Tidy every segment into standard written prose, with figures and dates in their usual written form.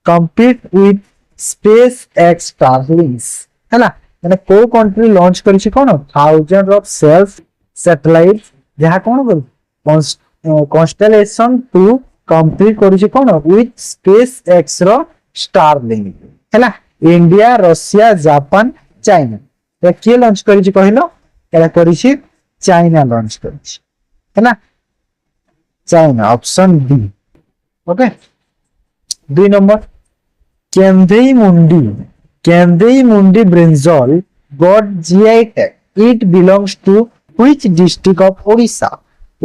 compete with SpaceX Starlinks ହେଲା ମାନେ କୋଉ कंट्री लॉन्च କରିଛି कोन थाउजेंड ऑफ सेल्फ सैटेलाइट जहा कोन करू कॉन्स्टेलेशन टू कंप्लीट କରିଛି कोन with SpaceX रो Starlink ହେଲା इंडिया रशिया जापान चाइना तो किए लॉन्च କରିଛି କହିलो एला କରିଛି चाइना लॉन्च କରିଛି ହେଲା China option B okay 2 number Kendei Mundi brinjal got GI tag it belongs to which district of Odisha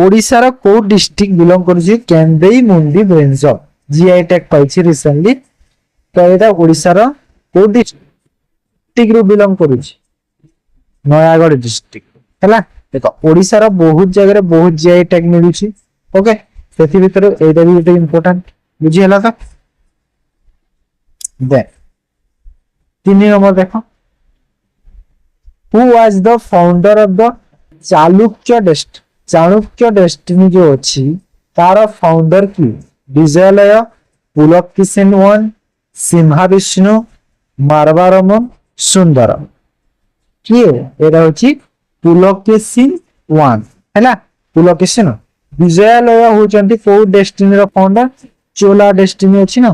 Odisha रो को डिस्ट्रिक्ट बिलोंग करूची Kendei Mundi brinjal GI tag पाइछि रिसेंटली तो एटा ओडिशा रो को डिस्ट्रिक्ट रो बिलोंग करूची नयागढ़ डिस्ट्रिक्ट हैला देखो ओडिशा रो बहुत जगह रे बहुत जीआई टैग मिलुची ओके सेति भीतर एटा भी एटा इंपोर्टेंट बुझी हला त दे 3 नंबर देखो who was the founder of the Chanakya destiny जो अछि तार फाउंडर की विजयलय पुलकेशिन वन सिंहाविष्णु मारवारम सुंदर किए एटा होची पुलकेशिन वन हैला पुलकेशिन विजयलय होचंती को डेस्टिनी रो फाउंडर चोला डेस्टिनी अछि ना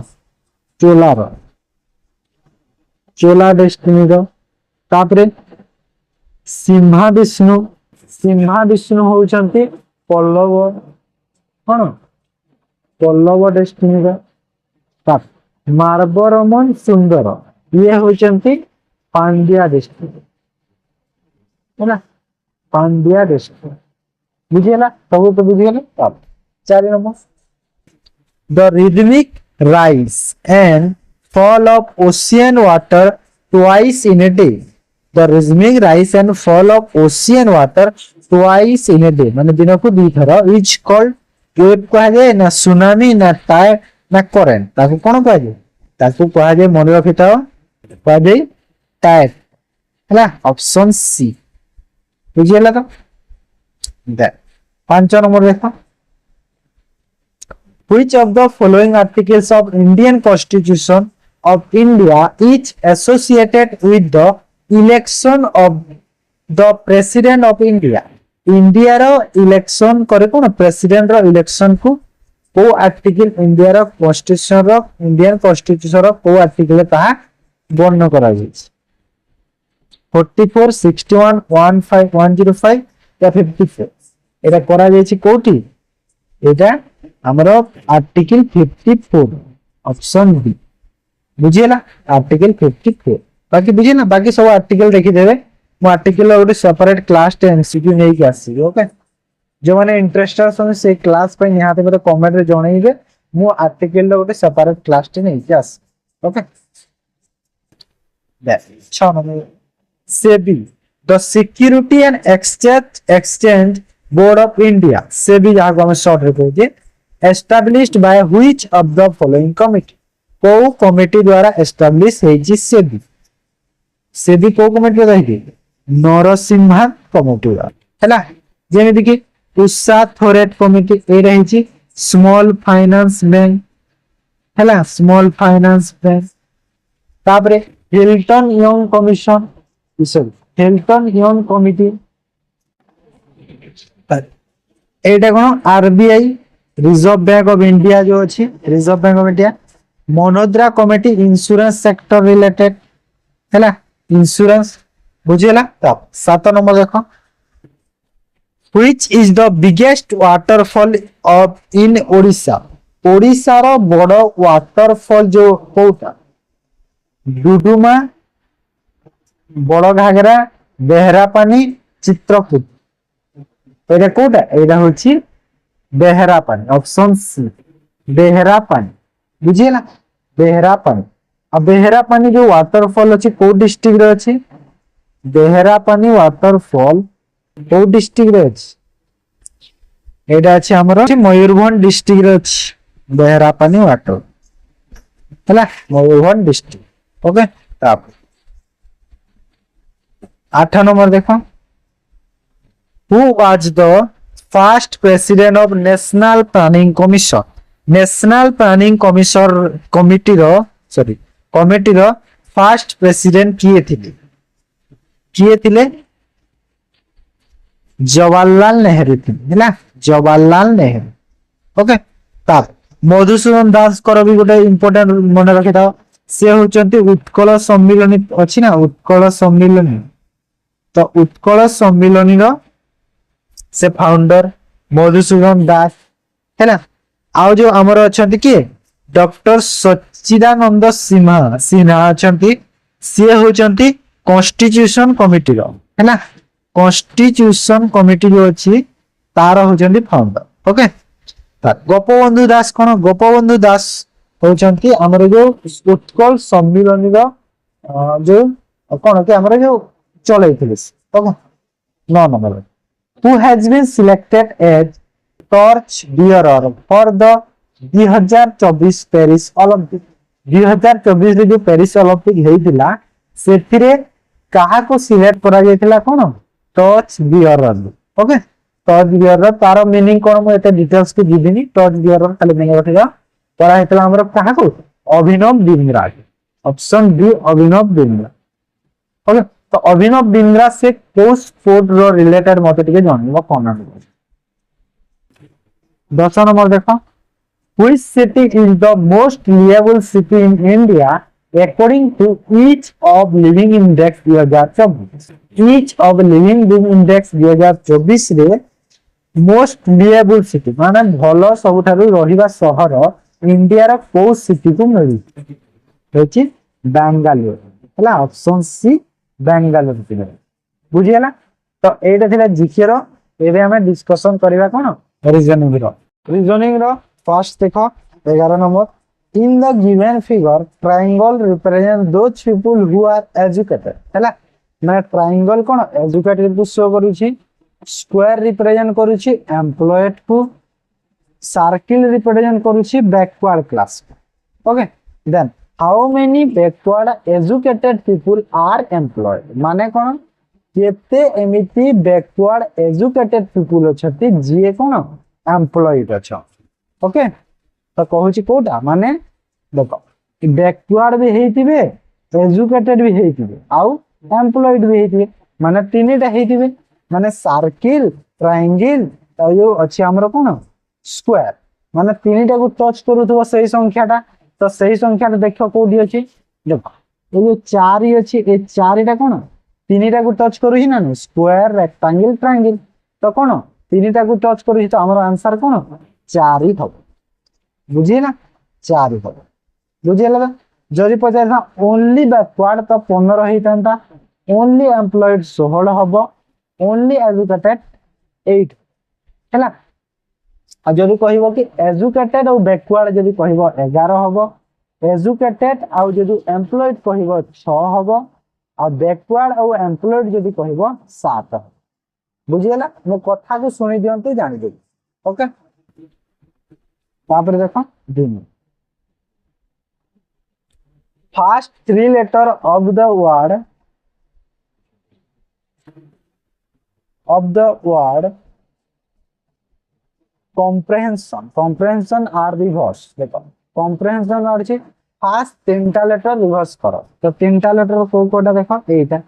चोला डेस्टिनी रो तापरे सिंहाविष्णु होचंती पल्लव डेस्टिनी रो ताप मारवारम सुंदर ये होचंती पांड्या डेस्टिनी हैला पांड्या डेस्टिनी बुझियला सब तो बुझियला तब 4 number the rhythmic rise and fall of ocean water twice in a day the rhythmic rise and fall of ocean water twice in a day माने दिन को दुई थर is called wave कहा जाए ना सुनामी ना टाइड ना करंट ताको कोन कहा जाए ताको कहा जाए मन रखिताओ कहा जाए टाइड हैला ऑप्शन सी बुझियला तो दे 5 नंबर देखो which of the following articles of Indian Constitution of India is associated with the election of the President of India India रो इलेक्शन करे कोन प्रेसिडेंट रो इलेक्शन को आर्टिकल इंडिया रो कॉन्स्टिट्यूशन रो इंडियन कॉन्स्टिट्यूशन रो को आर्टिकल ता वर्णन करा जाय 44 61 15 105 या 54 एटा करा जाय छि कोठी एटा हमरो आर्टिकल 54 ऑप्शन बी बुझियला आर्टिकल 54 बाकी बुझियना बाकी सब आर्टिकल देखि देबे मो आर्टिकल ओटे सेपरेट क्लास 10 एमसीक्यू नै के आसी ओके जो माने इंटरेस्टेड सन से क्लास पे यहां पे मते कमेंट रे जणैबे मो आर्टिकल ओटे सेपरेट क्लास 10 नै के आसी okay that 6 number SEBI the security and exchange board of India SEBI जहां को हम शॉर्ट रे कहजे established by which of the following committee को कमिटी द्वारा एस्टैब्लिश हेजी सेबी को कमिटी रही नरसिम्हा कमिटी हैला जेमिति कि उषा थोरेट कमिटी ए रही स्मॉल फाइनेंस बैंक हैला स्मॉल फाइनेंस बैंक तापरे Hilton Young commission Hilton Young committee एटा कोन RBI reserve bank of India जो अछि रिजर्व बैंक ऑफ इंडिया मनोद्रा कमिटी इंश्योरेंस सेक्टर रिलेटेड हैला इंश्योरेंस बुझियला तब 7 नंबर देखो which is the biggest waterfall of in Odisha Odisha रो बड़ वाटरफॉल जो कोटा डुडुमा बड़ घागरा बेहरा पानी चित्रकूट एटा कोटा एटा होछि बेहरा पानी ऑप्शन सी बेहरा पानी बुझियला बेहरा पानी अब बेहरा पानी जो वाटरफॉल अछि को डिस्ट्रिक्ट रे अछि बेहरा पानी वाटरफॉल को डिस्ट्रिक्ट रे अछि एटा अछि हमर मयूरभंज डिस्ट्रिक्ट रे अछि बेहरा पानी वाटर हैला मयूरभंज डिस्ट्रिक्ट ओके तब 8 नंबर देखो who was the first president of national planning commission committee रो सॉरी कमिटी रो फर्स्ट प्रेसिडेंट किए थिले जवाहरलाल नेहरू थी है जवाहरलाल नेहरू ओके तार मधुसूदन दास को भी गोटे इंपोर्टेंट मन रखि था से होचंती उत्कल सम्मिलनी अछि ना उत्कल सम्मिलनी तो उत्कल सम्मिलनी रो से फाउंडर मधुसूदन दास है ना आउ जो हमर अछंती के डॉक्टर सच्चिदानंद सिन्हा अछंती से होचंती कॉन्स्टिट्यूशन कमिटी रो है ना कॉन्स्टिट्यूशन कमिटी जो अछि तार होचंती फाउंडर ओके गोपबंधु दास कोन गोपबंधु दास होचंती हमर जो उत्कल सम्मिलनी रो जो कोन के हमर जो चलैथिले okay 9 number who has been selected as torch bearer for the 2024 Paris Olympic 2024 रे जो पेरिस ओलंपिक हेइतिला सेथिरे काहा को सिलेक्ट करा जायतिला कोन torch bearer okay torch bearer तार मीनिंग कोन म एते डिटेल्स के दिदिनी टॉर्च बियरर खाली नहीं रखिगा करा हेतला हमर काहा को Abhinav Bindra option B Abhinav Bindra okay तो अभिनव बिंद्रा से को स्पोर्ट रो रिलेटेड मते टिके जानबो कमेंट कर 10 नंबर देखो which city is the most livable city in India according to each of living index 2024 each of living index 2024 रे most livable city माने भलो सबठारु रहिबा शहर इंडिया रो को सिटी को मिली होची बेंगालुरु हला ऑप्शन सी बेंगालुरु थिले बुझियला तो एटा थिला जीके रो एबे हमें डिस्कशन करबा कोन रीजनिंग रो फर्स्ट देखो 11 number in the given figure triangle represent those people who are educated हला मैं ट्रायंगल कोन एजुकेटेड को शो करूची स्क्वायर रिप्रेजेंट करूची एम्प्लॉयड को सर्किल रिप्रेजेंट करूची backward class okay then how many backward educated people are employed माने कोन केते एमिति बैकवर्ड एजुकेटेड पीपल अछती जे कोन एम्प्लॉयड अच्छा ओके तो कहूची कोटा माने देखो बैकवर्ड भी हेतिबे एजुकेटेड भी हेतिबे आउ एम्प्लॉयड भी हेतिबे माने तीनटा हेतिबे माने सर्किल ट्रायंगल आ यो अछि हमरो कोन स्क्वायर माने तीनटा को टच करूथबो सही संख्याटा तो सही संख्याटा देखो कोडी अछि देखो ए जो 4 ही अछि ए चारटा कोन तीनटा को टच करू ही ना स्क्वायर रेक्टेंगल ट्रायंगल तो कोन तीनटा को टच करू तो हमरो आंसर कोन 4 ही थब बुझिए ना 4 ही थब बुझिएला जरी पचार था ओनली बैकवर्ड तो 15 ही था ओनली एम्प्लॉयड 16 हबो ओनली एजुकेटेड 8 हैला आ जदी कहबो कि एजुकेटेड और बैकवर्ड जदी कहबो 11 हबो एजुकेटेड आ जदी एम्प्लॉयड कहबो 6 हबो आ बैकवर्ड और एम्प्लॉयड जदी कहबो 7 बुझिएला मो कथा को सुनि दियंतु जानि दे ओके तापर देखो दिन first 3 letter of the word comprehension are reverse देखो comprehension और छी फर्स्ट 3टा लेटर रिवर्स करो तो 3टा लेटर को कोटा देखो एटा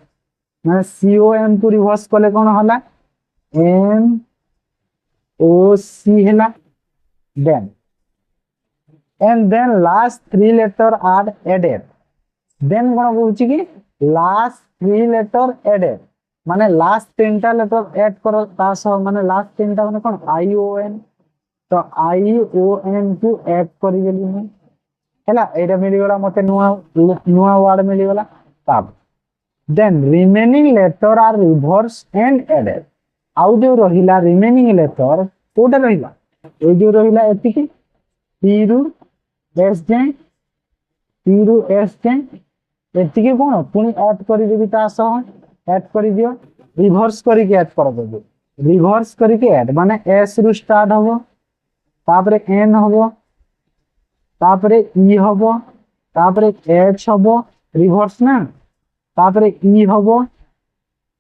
माने COM को रिवर्स करले कोन होला MOC हैला then and then last 3 letter are added then कोन होची कि last 3 letter added माने लास्ट 3टा लेटर ऐड करो तास माने लास्ट 3टा माने कोन ION तो ION को ऐड करि गेली मैं हैला एटा मिली गला मते नुवा वर्ड मिली गला तब then remaining letter are reversed and added आउ जो रहिला रिमेनिंग लेटर कोटा रहिला ए जो रहिला एतिकी पीरु एस जाय एतिकी कोन पुनी ऐड करि देबी ता सह ऐड करि दियो रिवर्स करि के ऐड कर देबी रिवर्स करि के ऐड माने एस रु स्टार्ट हबो तापरे एन हबो तापरे ई हबो तापरे एच हबो रिवर्स ना तापरे ई हबो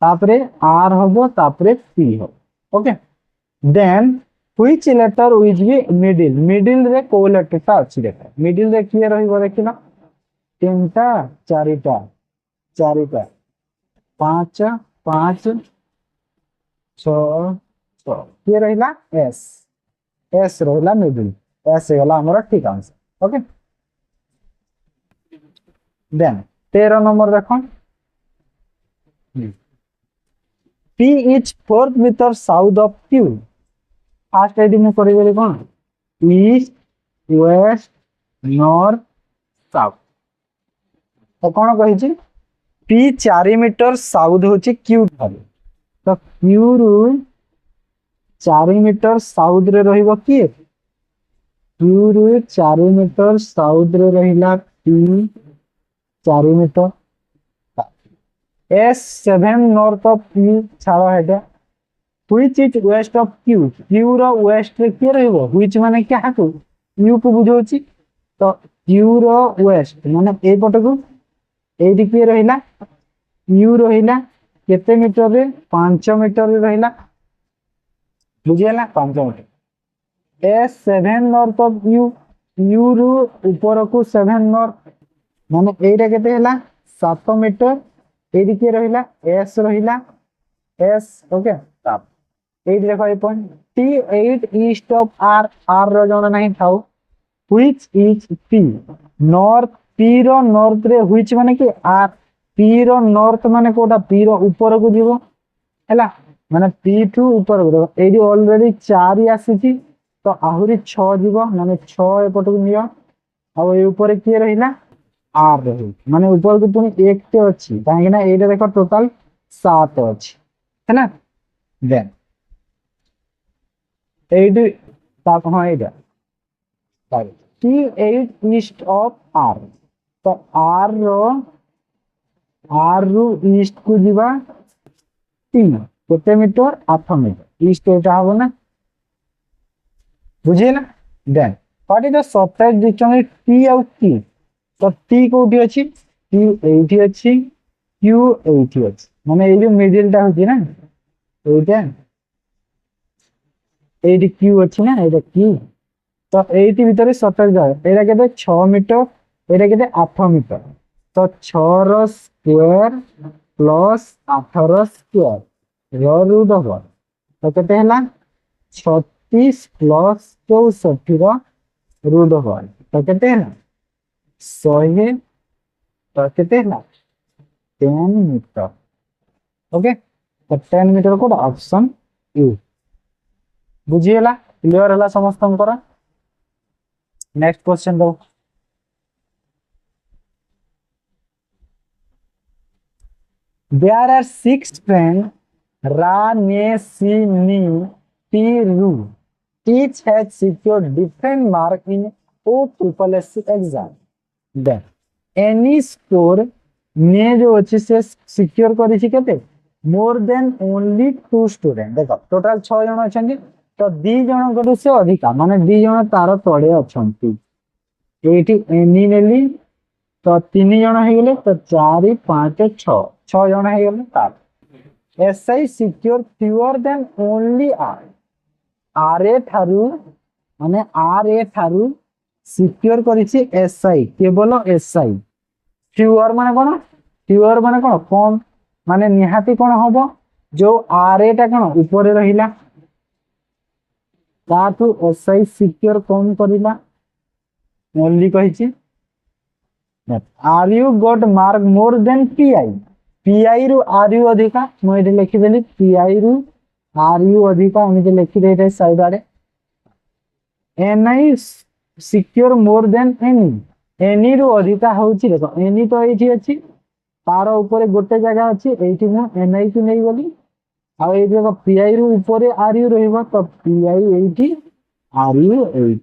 तापरे आर हबो तापरे पी हबो okay then which letter will be middle रे को लेटर ता अछि देखा मिडिल रे किए रहिबो देखिना तीनटा चारिटा चारिटा पांच पांच छह छह ये रहिला एस एस रहिला मिडिल एस गला हमर ठीक आंसर ओके देन 13 नंबर देखो P is 4th meter south of Q first एडी में करिबे कोन ईस्ट वेस्ट नॉर्थ साउथ तो कौन कही पी 4 मीटर साउथ होची क्यू ठारे तो क्यू रु 4 मीटर साउथ रे रहिबो किए क्यू रु 4 मीटर साउथ रे रहिला P 4 metre S 7 north of P छाड़ा हेटा which is west of Q Q रो वेस्ट रे के रहबो व्हिच माने क्या को यू को बुझौची तो क्यू रो वेस्ट माने ए पट को एडी के रहिला यू रहिला केते मीटर रे 5 मीटर रे रहिला बुझियला 5 meter S 7 north of U U रु ऊपर को 7 नॉर्थ माने एटा केते हला 7 मीटर एडी के रहिला एस रहिला एस ओके तब 8 देखो A point T8 east of R R रो जण नहीं थाउ which is P north P रो नॉर्थ रे व्हिच माने कि आर पी रो नॉर्थ माने कोटा पी रो ऊपर को जीवो हैला माने पी टू ऊपर को एडी ऑलरेडी 4 ही आसीची तो आहुरी 6 जीवो माने 6 एपट को नियो अब ए ऊपर के रहिला आर रही माने ऊपर को तुम 1 ते अछि काहे ना एटा देखो टोटल 7 अछि हैना देन 8 ताप हां एटा T8 ईस्ट ऑफ आर तो आर रो ईस्ट को जीवा 3 केते मीटर 8 मीटर ईस्ट एटा हबो ना बुझे ना then what is the shortest distance T और टी तो टी कोठी अछि टी एठी अछि क्यू एठी अछि माने ए जो मिडिल टा होची ना एटा एठी क्यू अछि ना एटा क्यू तो एठी भीतर शॉर्टेज जाय एटा केते 6 मीटर एटा केते 8 मीटर तो 6 रो स्क्वायर प्लस 8 रो स्क्वायर रो रूट ओवर तो केते हला 36 प्लस 64 रो रूट ओवर तो केते हला 100 तो केते हला 10 मीटर ओके तो 10 मीटर को ऑप्शन यू बुझियला क्लियर हला समस्तंकर नेक्स्ट क्वेश्चन दो There are 6 friends Ra, Ne, Si, Ni, Pi, Ru. Each has secured different mark in OSSC exam. Then any score ने जो अच्छे से सिक्योर करी छि केते मोर देन ओनली 2 स्टूडेंट देखो टोटल 6 जण अछंती तो 2 जण करू से अधिका माने 2 जण तार तळे अछंती एठी एनी नेली तो 3 जण हे गेले तो 4 5 6 6 जण हे गेले तार SI secure fewer than only R R A थारु माने आर ए थारु सिक्योर करी छि एसआई केवल एसआई फ्यूअर माने कोन कम माने निहाती कोन होबो जो आर ए टा कोन ऊपर रहिला तातु एसआई सिक्योर कम करिला ओनली कहि छि R U got mark more than PI PI रु आर यू अधिका मैं इधर लिखि देली पीआई रु आर यू अधिका एमिते लिखि देते साइड आड़े NI secure more than NI रु अधिका होची देखो एनी तो एठी अछि तार ऊपर गोटे जगह अछि एठी न एनआई को नै बोली आ ए देखो पीआई रु ऊपर आर यू रहइबो तो पीआई एठी आर यू एठी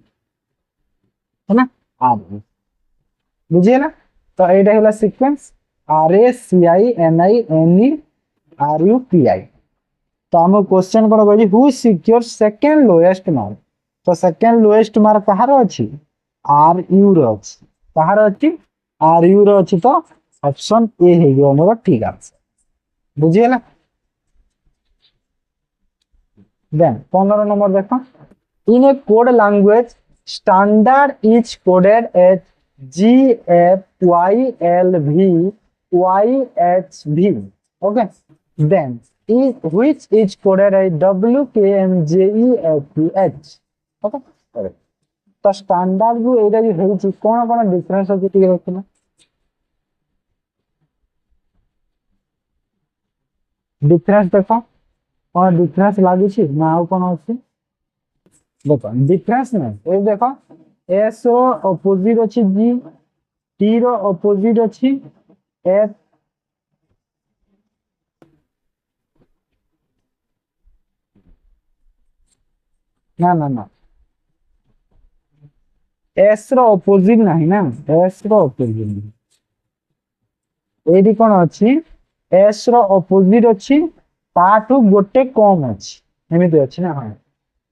है ना आर यू बुझिए ना तो एटा होला sequence R A C I N I N E R U P I तो हम क्वेश्चन कोन कहली who secure second lowest mark तो सेकंड लोएस्ट मार्क कहार अछि आर यू रो अछि कहार अछि आर यू रो अछि तो ऑप्शन ए हे गयो हमर ठीक आंसर बुझिए ना देन 15 नंबर देखो in a code language standard is coded as GFYLVYHV. Okay. Then which is coded as WKMJEFH. Okay. Correct. तो स्टैंडर्ड जो एटा जो हेउची कोन कोन डिफरेंस अछि टिके देखना डिफरेंस देखो कोन डिफरेंस लागै छी ना आउ कोन अछि देखो डिफरेंस नै ए देखो एस रो अपोजिट अछि जी टी रो अपोजिट अछि एफ ना ना ना एस रो अपोजिट नाही ना एस रो अपोजिट एडी कोन अछि एस रो अपोजिट अछि ताठू गोटे कम अछि एमिति अछि ना हां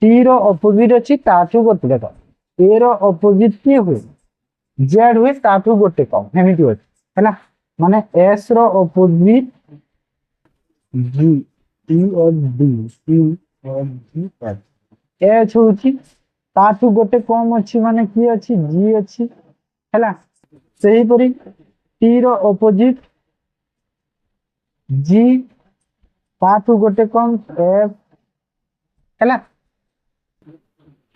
टी रो अपोजिट अछि ताठू गोटे देखो ए रो अपोजिट की हुए जेड हुए ताठू गोटे कम एमिति अछि हैला माने एस रो अपोजिट जी टी और डी टी और जी एफ एच होछि ताठू गोटे कम अछि माने की अछि जी अछि हैला सही परी टी रो अपोजिट जी ताठू गोटे कम एफ हैला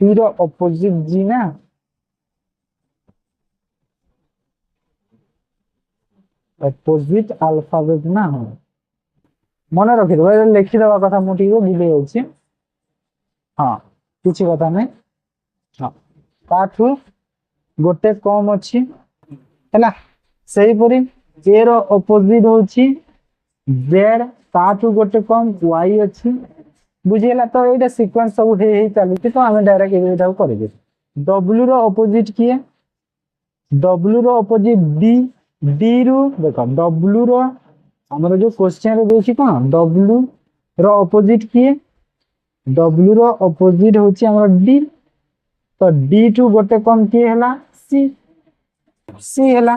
टी रो अपोजिट जी ना अपोजिट अल्फाबेट ना हो मन रखि दो लिखि दवा कथा मु ठीक भूली जाउछि हां किछि कथा नै हां ताठू गोटे कम अछि हैला सही परी ए रो अपोजिट होछि जेड ताठू गोटे कम y अछि बुझियला तो एटा सीक्वेंस सब हे चली तो हमें डायरेक्ट एटा कर दे w रो अपोजिट किए w रो अपोजिट d d रो देखो w रो हमर जो क्वेश्चन रे देखि कोन w रो अपोजिट किए w रो अपोजिट होछि हमर d तो d टू गोटे कम किए हला c c हला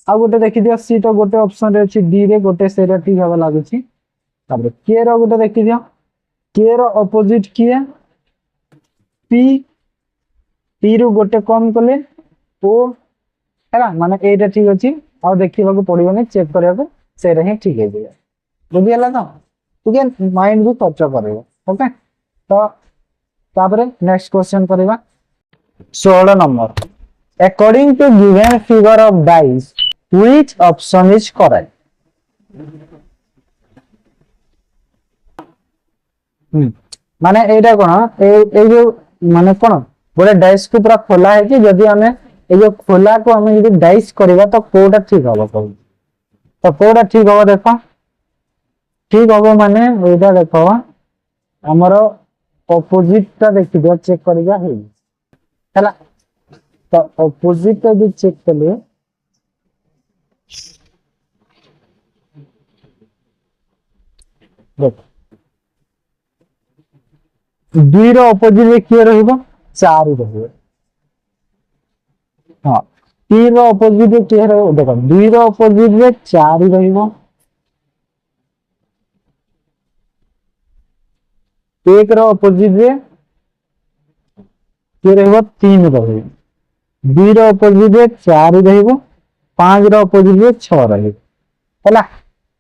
आ गोटे देखि दियो c तो गोटे ऑप्शन रे अछि d रे गोटे सेरा ठीक हवा लागुछि तापर k रो गोटे देखि दियो k रो अपोजिट किए p p रो गोटे कम कले o हैला माने एटा ठीक अछि आ देखिबा को पड़िबो चेक करिया को सेरा ही ठीक है दिया बुझि हला तो तू के माइंड भी टच करियो ओके तो तापर नेक्स्ट क्वेश्चन करिबा 16 number according to given figure of dice which option is correct माने एटा कोन ए जो माने कोन गोटे डाइस को पूरा खोला है कि जदी हमें ए जो खोला को हमें यदि डाइस करबा तो कोडा ठीक होबा तो कोडा ठीक होबा देखो ठीक होबा माने एटा देखो हमरो ऑपोजिट ता देखि दो चेक करिया है हैला तो ऑपोजिट ता भी चेक करले देखो दुई रो ऑपोजिट रे किए रहइबो 4 रहइबो हां 3 रो ऑपोजिट रे किए रहइबो देखो 2 रो ऑपोजिट रे 4 रहइबो 1 रो ऑपोजिट रे किए रहइबो 3 रहइबो 2 रो ऑपोजिट रे 4 रहइबो 5 रो ऑपोजिट रे 6 रहइबो हैला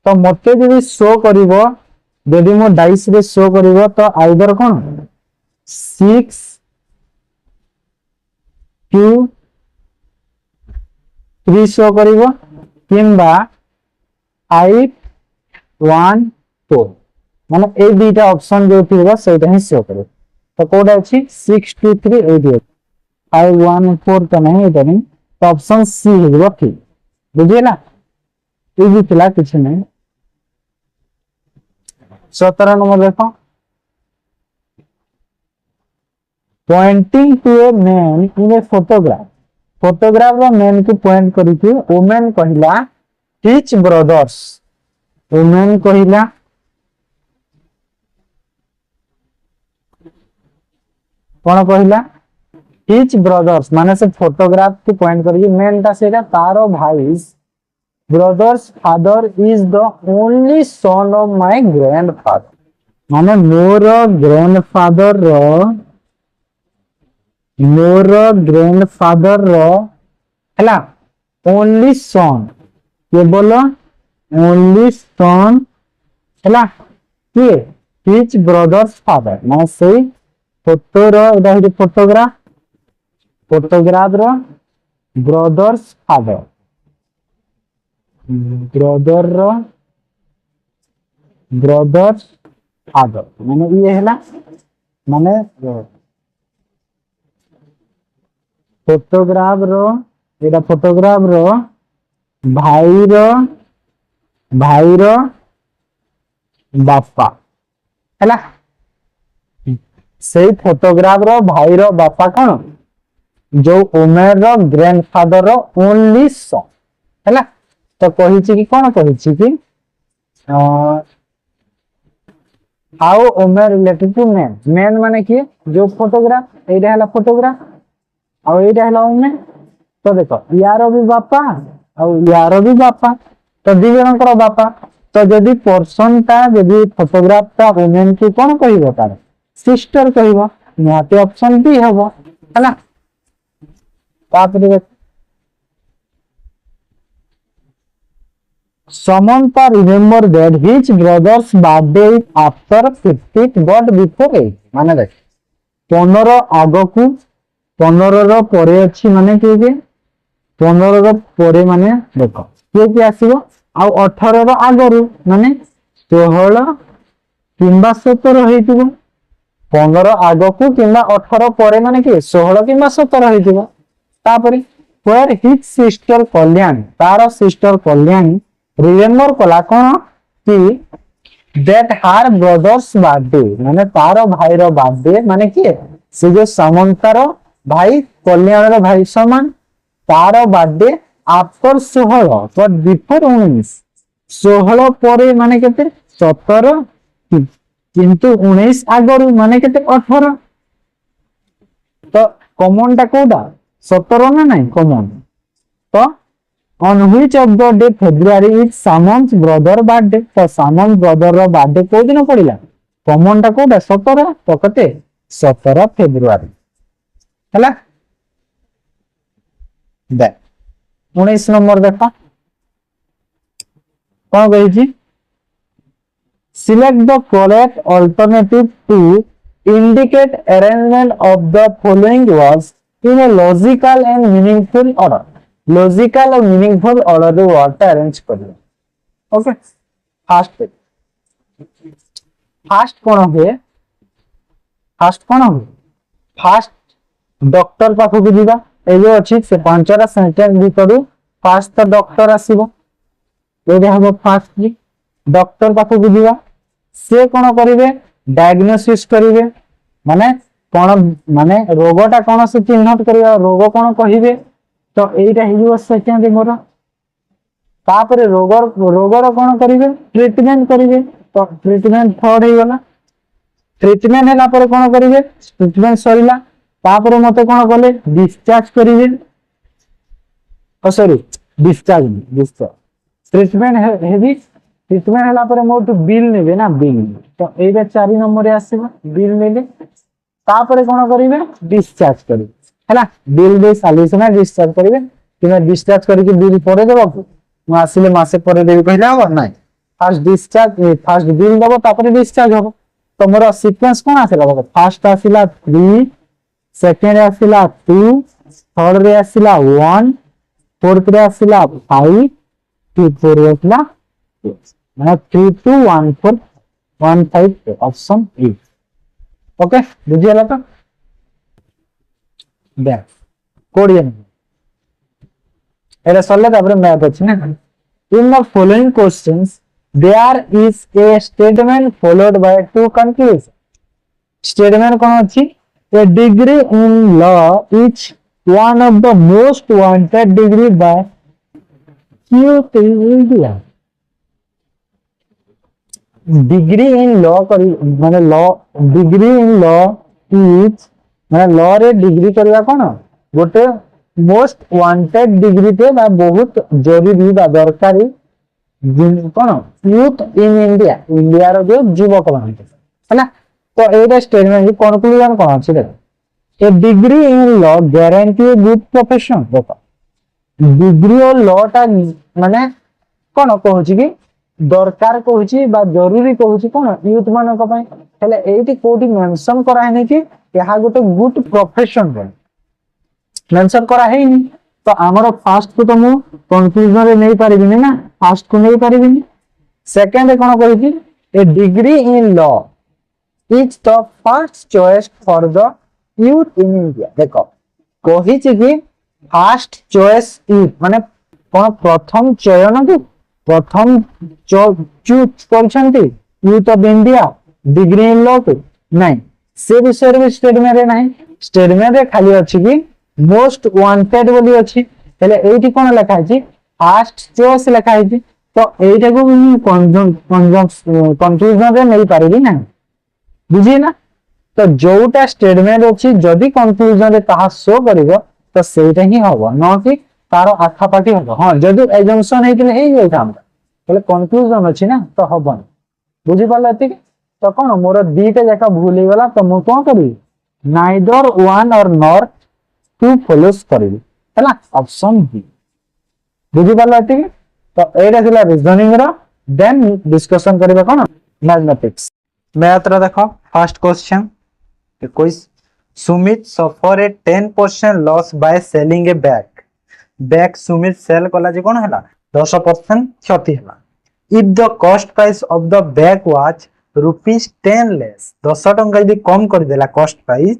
तो मते जदी शो करिवो यदि मो डाइस रे शो करिवो तो आइदर कोन 6 2 3 शो करिवो किंबा 5 1 4 माने ए दुईटा ऑप्शन जो थिबो सेटा ही शो करिवो तो कोडा अछि 6 2 3 8 5 1 4 तो नहीं एटा नहीं तो ऑप्शन सी हिबो ठीक बुझियला इजी थिला किछ नहीं 17 नंबर देखो pointing to a man in a photograph रो मैन को पॉइंट करी के वुमेन कहिला टीच ब्रदर्स वुमेन कहिला कोन कहिला टीच ब्रदर्स माने से फोटोग्राफ को पॉइंट करी मैन ता सेटा तारो भाई brothers father is the only son of my grandfather माने मोर ग्रैंडफादर रो हैला ओनली सन केवल ओनली सन हैला किए हिज ब्रदर्स फादर माने से फोटो रो एटा हे फोटोग्राफ फोटोग्राफ रो ब्रदर्स फादर ब्रदर रो ब्रदर्स फादर माने ये हैला माने फोटोग्राफ रो एटा फोटोग्राफ रो भाई रो बापा हैला से फोटोग्राफ रो भाई रो बापा कौन जो ओमेर रो ग्रैंडफादर रो ओनली सन हैला तो कहिछि कि कौन कहिछि कि how woman related to man man माने कि जो फोटोग्राफ एटा हला फोटोग्राफ आ एटा हला ओमेर तो देखो यार भी बापा और यार भी बापा तो दी जनकर बापा तो जदि पर्सन ता जदि फोटोग्राफ ता वुमेन की कौन कहबो तार सिस्टर कहबो निहाती ऑप्शन बी हबो हैला तापर Samantha remember that his brother's birthday is after 15th but before 8 माने देख 15 आगो को 15 रो परे अछि माने कि 15 रो परे माने देखो के आसीबो आ 18 रो आगरु माने 16 किंबा 17 हेतिबो 15 आगो को किंबा 18 परे माने कि 16 किंबा 17 हेतिबो तापरे where his sister कल्याण तार सिस्टर कल्याण रिमेम्बर कला कौन कि दैट हार ब्रदर्स बर्थडे माने तार भाई रो बर्थडे माने कि से जो समंतार भाई कल्याण रो भाई समान तार बर्थडे आफ्टर 16 बट बिफोर 19 16 परे माने केते 17 किंतु 19 आगरु माने केते 18 तो कॉमन टा कोडा 17 ना नहीं कॉमन तो on which of the day February is Samon's brother birthday तो Samon's brother रो बर्थडे को दिन पड़िला कॉमन टा कोडा 17 तो कते 17 फेब्रुआरी हैला दे 19 नंबर देखा कौन कहि छी select the correct alternative to indicate arrangement of the following words in a logical and meaningful order logical और मीनिंगफुल ऑर्डर रे वर्ड अरेंज करियो ओके फास्ट कोन हो फास्ट डॉक्टर पाखो को दिबा ए जो अछि से पांचरा सेंटेंस भीतर फास्ट तो डॉक्टर आसीबो एबे हबो फास्ट जी डॉक्टर पाखो को दिबा से कोन करिवे डायग्नोसिस करिवे माने कोन माने रोगटा कोन से चिन्हट करिवा रोग कोन कहिवे तो एटा हिजो सेकेंड मोर तापरे रोगर कोन करिवे ट्रीटमेंट करिवे तो ट्रीटमेंट थर्ड हे गला ट्रीटमेंट हैला पर कोन करिवे ट्रीटमेंट सरिला तापरे मते कोन गले डिस्चार्ज करिवे oh sorry discharge treatment heavy treatment हैला पर मोट बिल नेबे ना बिल तो एटा 4 नंबर रे आसीबो बिल नेले तापरे कोन करिवे डिस्चार्ज करिवे हैला बिल दे सॉल्यूशन डिस्चार्ज करिवे किना डिस्चार्ज करके बिल परे देबो मु आसीले मासे परे देबी कहला हो नै फर्स्ट बिल दबो तापरे डिस्चार्ज हो तो मोर सीक्वेंस कोन आसीला बको फर्स्ट आसीला 3 सेकंड आसीला 2 थर्ड रे आसीला 1 फोर्थ रे आसीला 5 फिफ्थ रे आसीला माने 3 2 1 4 1 5 ऑप्शन ए ओके बुझियला तो बैक कोडियन एरा सल्ले तापर मैथ अछि ना in the following questions there is a statement followed by two conclusion statement कोन अछि a degree in law is one of the most wanted degree by cute India degree in law माने law degree in law is माने law रे degree करबा कोन गोटे most wanted degree ते बा बहुत जरूरी बा दरकारी कोन यूथ इन इंडिया इंडिया रो जो युवक मान हैला तो एटा स्टेटमेंट की कंक्लूजन कोन अछि देख a degree in law guarantee good profession देखो डिग्री और लॉ टा माने कौन कहूँ कि दरकार कहूँ जरूरी कहूँ कौन यूथ मान एटी कोटी मेंशन कराए कि यह गोटे गुड प्रोफेशन मेंशन कराई तो आमर फास्ट को तो मु कंक्लूजन रे नहीं पारिबिनी ना फास्ट को नहीं पारिबिनी सेकंड कौन कही a degree in law is the first choice for the youth in India देखो कही कि फास्ट चॉइस यूथ माने कौन प्रथम चयन को प्रथम चूज कर youth of India degree in law को नहीं से विषय भी स्टेटमेंट रे नहीं स्टेटमेंट रे खाली अछि कि मोस्ट वांटेड बोली अछि हेले एठी कोन लिखा अछि फास्ट चॉइस लिखा अछि तो एटा को कंक्लूजन रे नहीं पारिबी ना बुझी ना तो जोटा स्टेटमेंट अछि जदी कंक्लूजन रे ताहा शो करिवो तो सेटा ही होबो न कि तार आखा पाटी होबो हां जदी एजम्पशन हेतिले हे जाय थामता हेले कंक्लूजन अछि ना तो होबन बुझी पाला एति तो कोन मोर दीटा जका भूल हे गला तो मु कोन करी नाइदर वन और नॉर टू फॉलोस करिवि हैला ऑप्शन बी बुझी पाला एति तो एटा थिला रीजनिंग रो देन डिस्कशन करिबा कोन मैथमेटिक्स मैथ रा देखो फर्स्ट क्वेश्चन क्विज Sumit suffer a 10% loss by selling a bag Sumit sell कला जे कोन हला 10% क्षति हला if the cost price of the bag was ₹10 less 10 टंका यदि कम कर देला cost price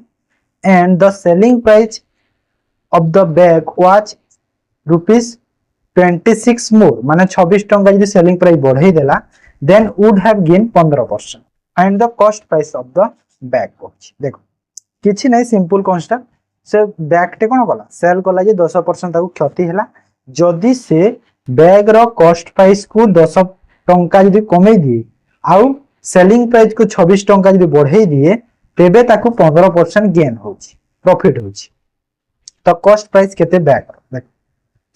and the selling price of the bag was ₹26 more माने 26 टंका यदि सेलिंग प्राइस बढ़ाई देला then would have gain 15% find the cost price of the bag देखो किछि नै सिंपल कांसेप्ट से बैग टे कोन कला सेल कला जे 10% ताकू क्षति हैला जदी से बैग रो कॉस्ट प्राइस को 10 टंका यदि कमे दिए आउ सेलिंग प्राइस को 26 टंका यदि बढ़ाई दिए तेबे ताकू 15% गेन होची प्रॉफिट होची तो कॉस्ट प्राइस केते बैग देख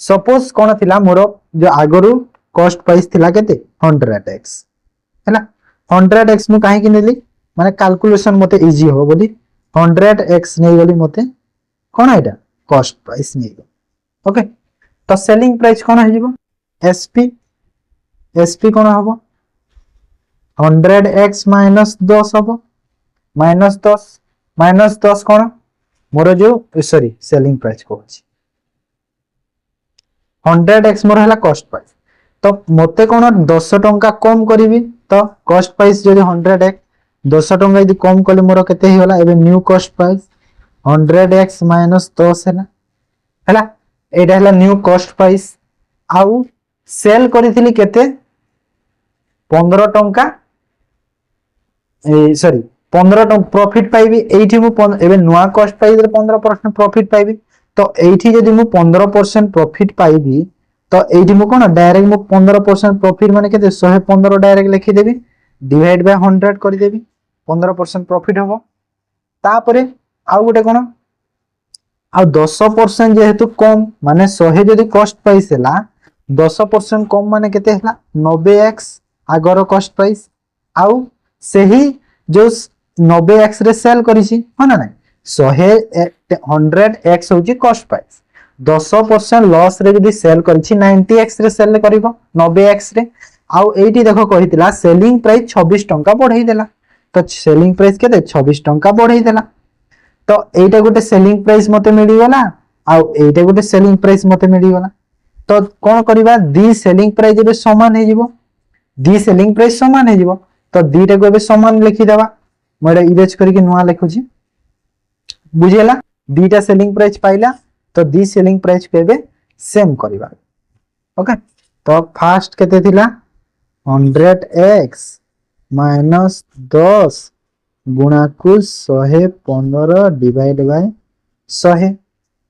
सपोज कोन थिला मोर जो आगरु कॉस्ट प्राइस थिला केते 100x हैला 100x मु काहे कि नेली माने कैलकुलेशन मते इजी हो बोली 100x नै गली मते कोन एटा कॉस्ट प्राइस नै ओके तो सेलिंग प्राइस कोन हे जिवो एसपी कोन हबो 100x - 10 हबो -10 कोन मोर जो सॉरी सेलिंग प्राइस को अछि 100x मोर हला कॉस्ट प्राइस तो मते कोन 10 टंका कम करिवि तो कॉस्ट प्राइस जदि 100x 10 टंका यदि कम कले मोर केते ही होला एबे न्यू कॉस्ट प्राइस 100x - 10 हैला एटा हला न्यू कॉस्ट प्राइस आउ सेल करिथिली केते 15 टंका ए सॉरी 15 टंका प्रॉफिट पाइबी एठी मु एबे नुवा कॉस्ट प्राइस रे 15% प्रॉफिट पाइबी तो एठी जदि मु 15% प्रॉफिट पाइबी तो एठी मु कोन डायरेक्ट मु 15% प्रॉफिट माने केते 115 डायरेक्ट लिखि देबी डिवाइड बाय 100 करि देबी 15% प्रॉफिट हबो तापरे आउ गोटे कोन आ 10% जेहेतु कम माने 100 जदि कॉस्ट प्राइस हैला 10% कम माने केते हैला 90x आगर कॉस्ट प्राइस आउ सेही जो 90x रे सेल करिसी ह ना नै 100x होची कॉस्ट प्राइस 10% लॉस रे जदि सेल करिछि 90x रे सेल करिवो 90x रे आउ एठी देखो कहितला सेलिंग प्राइस 26 टंका बढ़ाई देला तो सेलिंग प्राइस केते 26 टंका बढ़ाई देला तो एटा गोटे सेलिंग प्राइस मते मिली गला आउ एटा गोटे सेलिंग प्राइस मते मिली गला तो कोन करबा दी सेलिंग प्राइस एबे समान हे जिवो दी सेलिंग प्राइस समान हे जिवो तो दीटा को एबे समान लिखि देबा मोडा इरेज करके नुवा लिखुची बुझियला दीटा सेलिंग प्राइस पाइला तो दी सेलिंग प्राइस को एबे सेम करबा ओके तो फर्स्ट केते थिला 100x - 10 गुणा को 115 divide by 100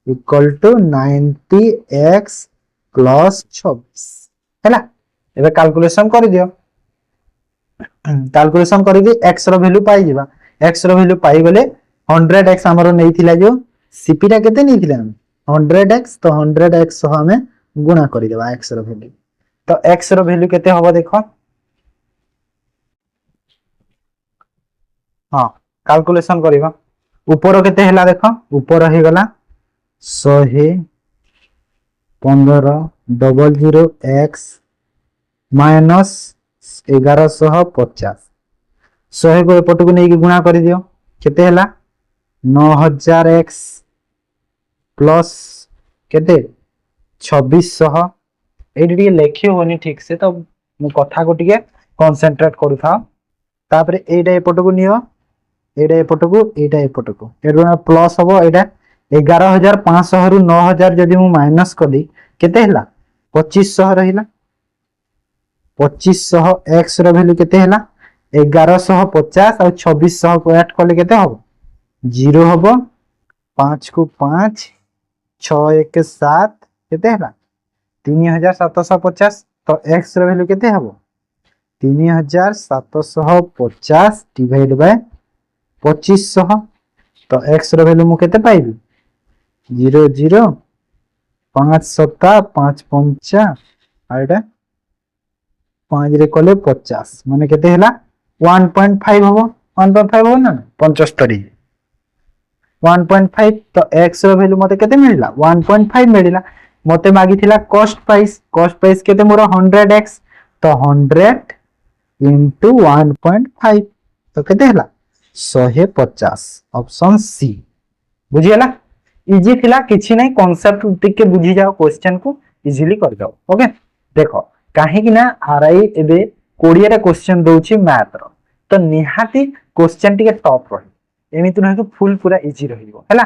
equal to 90x plus 26 हैला एबे कैलकुलेशन कर दियो कैलकुलेशन करी x रो वैल्यू पाई जिबा x रो वैल्यू पाई गले 100x हमरो नै थिला जो cp टा केते नै थिला 100x तो 100x सह हमें गुणा करि देबा x रो वैल्यू तो x रो वैल्यू केते होबो देखो हां कैलकुलेशन करिबा ऊपर केते हैला देखो ऊपर हे गला 100 1500x माइनस 1150 100 को एपट को नहीं गुणा कर दियो केते हला 9000x प्लस केते 2600 एटी लेखी होनी ठीक से तो मु कथा को टिके कंसंट्रेट करू था तापरे एटा एपट को नियो एटा एपट को एटा प्लस हबो एटा 11500 रु 9000 जदी मु माइनस कली केते हला 2500 रहिला 2500 x रो वैल्यू केते हला 1150 और 2600 को ऐड करले केते हबो 0 हबो 5 को 5 6 1 7 केते हला 3750 तो x रो वैल्यू केते हबो 3750 डिवाइड बाय 2500 तो x रो वैल्यू मु केते पाइबी 0 0 5 7 5 5 आइडा 5 रे कोले 50 माने केते हला 1.5 हबो 1.5 हो ना 75 1.5 तो x रो वैल्यू मते केते मिलिला 1.5 मिलिला मते मागी थिला कॉस्ट प्राइस केते मोर 100x तो 100 into 1.5 तो केते हला 150 ऑप्शन सी बुझी हला इजी थिला किछि नै कांसेप्ट टिके बुझी जाओ क्वेश्चन को इजीली कर जाओ ओके देखो काहे कि ना आरआई एबे 20 टा क्वेश्चन दोछि मैथ रो तो निहाती क्वेश्चन टिके टॉप रही एमिति नै फुल पूरा इजी रहिबो हला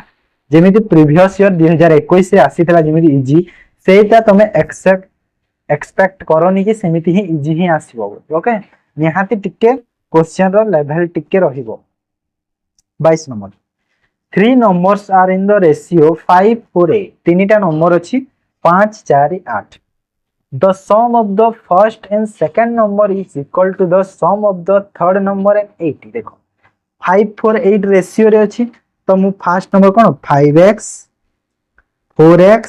जेमिति प्रीवियस ईयर 2021 से आसीतला जेमिति इजी सेटा तमे एक्सपेक्ट करनी कि सेमिति ही इजी ही आसीबो ओके निहाती टिके क्वेश्चन रो लेवल टिके रहिबो 22 number 3 numbers are in the ratio 5:4 तीनटा नंबर अछि 5 4 8 the sum of the first and second number is equal to the sum of the third number and 80 देखो 5:4 रेशियो रे अछि तो मु फर्स्ट नंबर कोन 5x 4x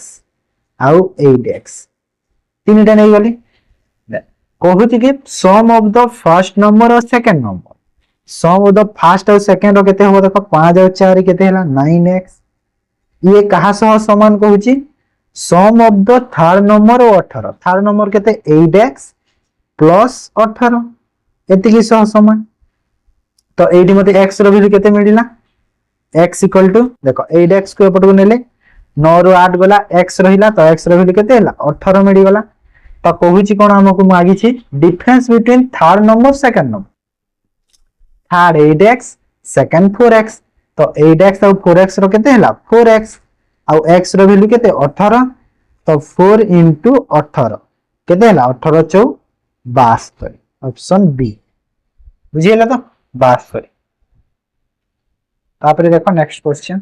आउ 8x तीनटा नै गली कहूची कि sum of the first number और second number sum of the first और सेकंड रो केते हो देखो 5 और 4 केते हला 9x ये कहा सह समान कहूची सम ऑफ द थर्ड नंबर और 18 थर्ड नंबर केते 8x प्लस 18 एतिकी सह समान तो एडी मते x रो वैल्यू केते मिलिला x इक्वल टू देखो 8x को एपट को नेले 9 रो 8 गला x रहिला तो x रो वैल्यू केते हला 18 मिली गला तो कहूची कोन हमकु मागी छी difference between third number second number third 8x second 4x तो 8x और 4x रो केते हला 4x और x रो वैल्यू केते 18 तो 4 into 18 केते हला 18 चौ 72 ऑप्शन बी बुझियला तो 72 तापरे देखो next question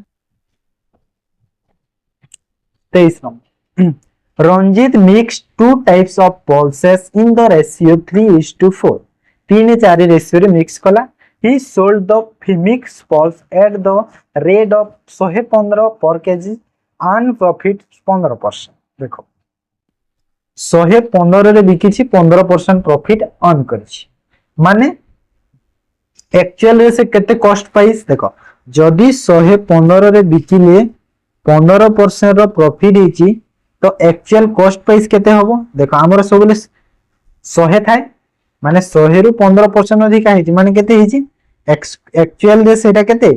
23 number Ranjit mix two types of pulses in the ratio 3:4 3:4 ratio रे मिक्स कला he sold the mixed pulse at the rate of 115 per kg and profit 15% देखो 115 रे बिकिछि 15% प्रॉफिट अर्न करछि माने एक्चुअल रे से केते कॉस्ट प्राइस देखो जदी 115 रे बिकिले 15% रो प्रॉफिट हिची तो एक्चुअल कॉस्ट प्राइस केते होबो देखो हमर सबले 100 थाए माने 100 रु 15% अधिक हिची माने केते हिची एक्चुअल रे सेटा केते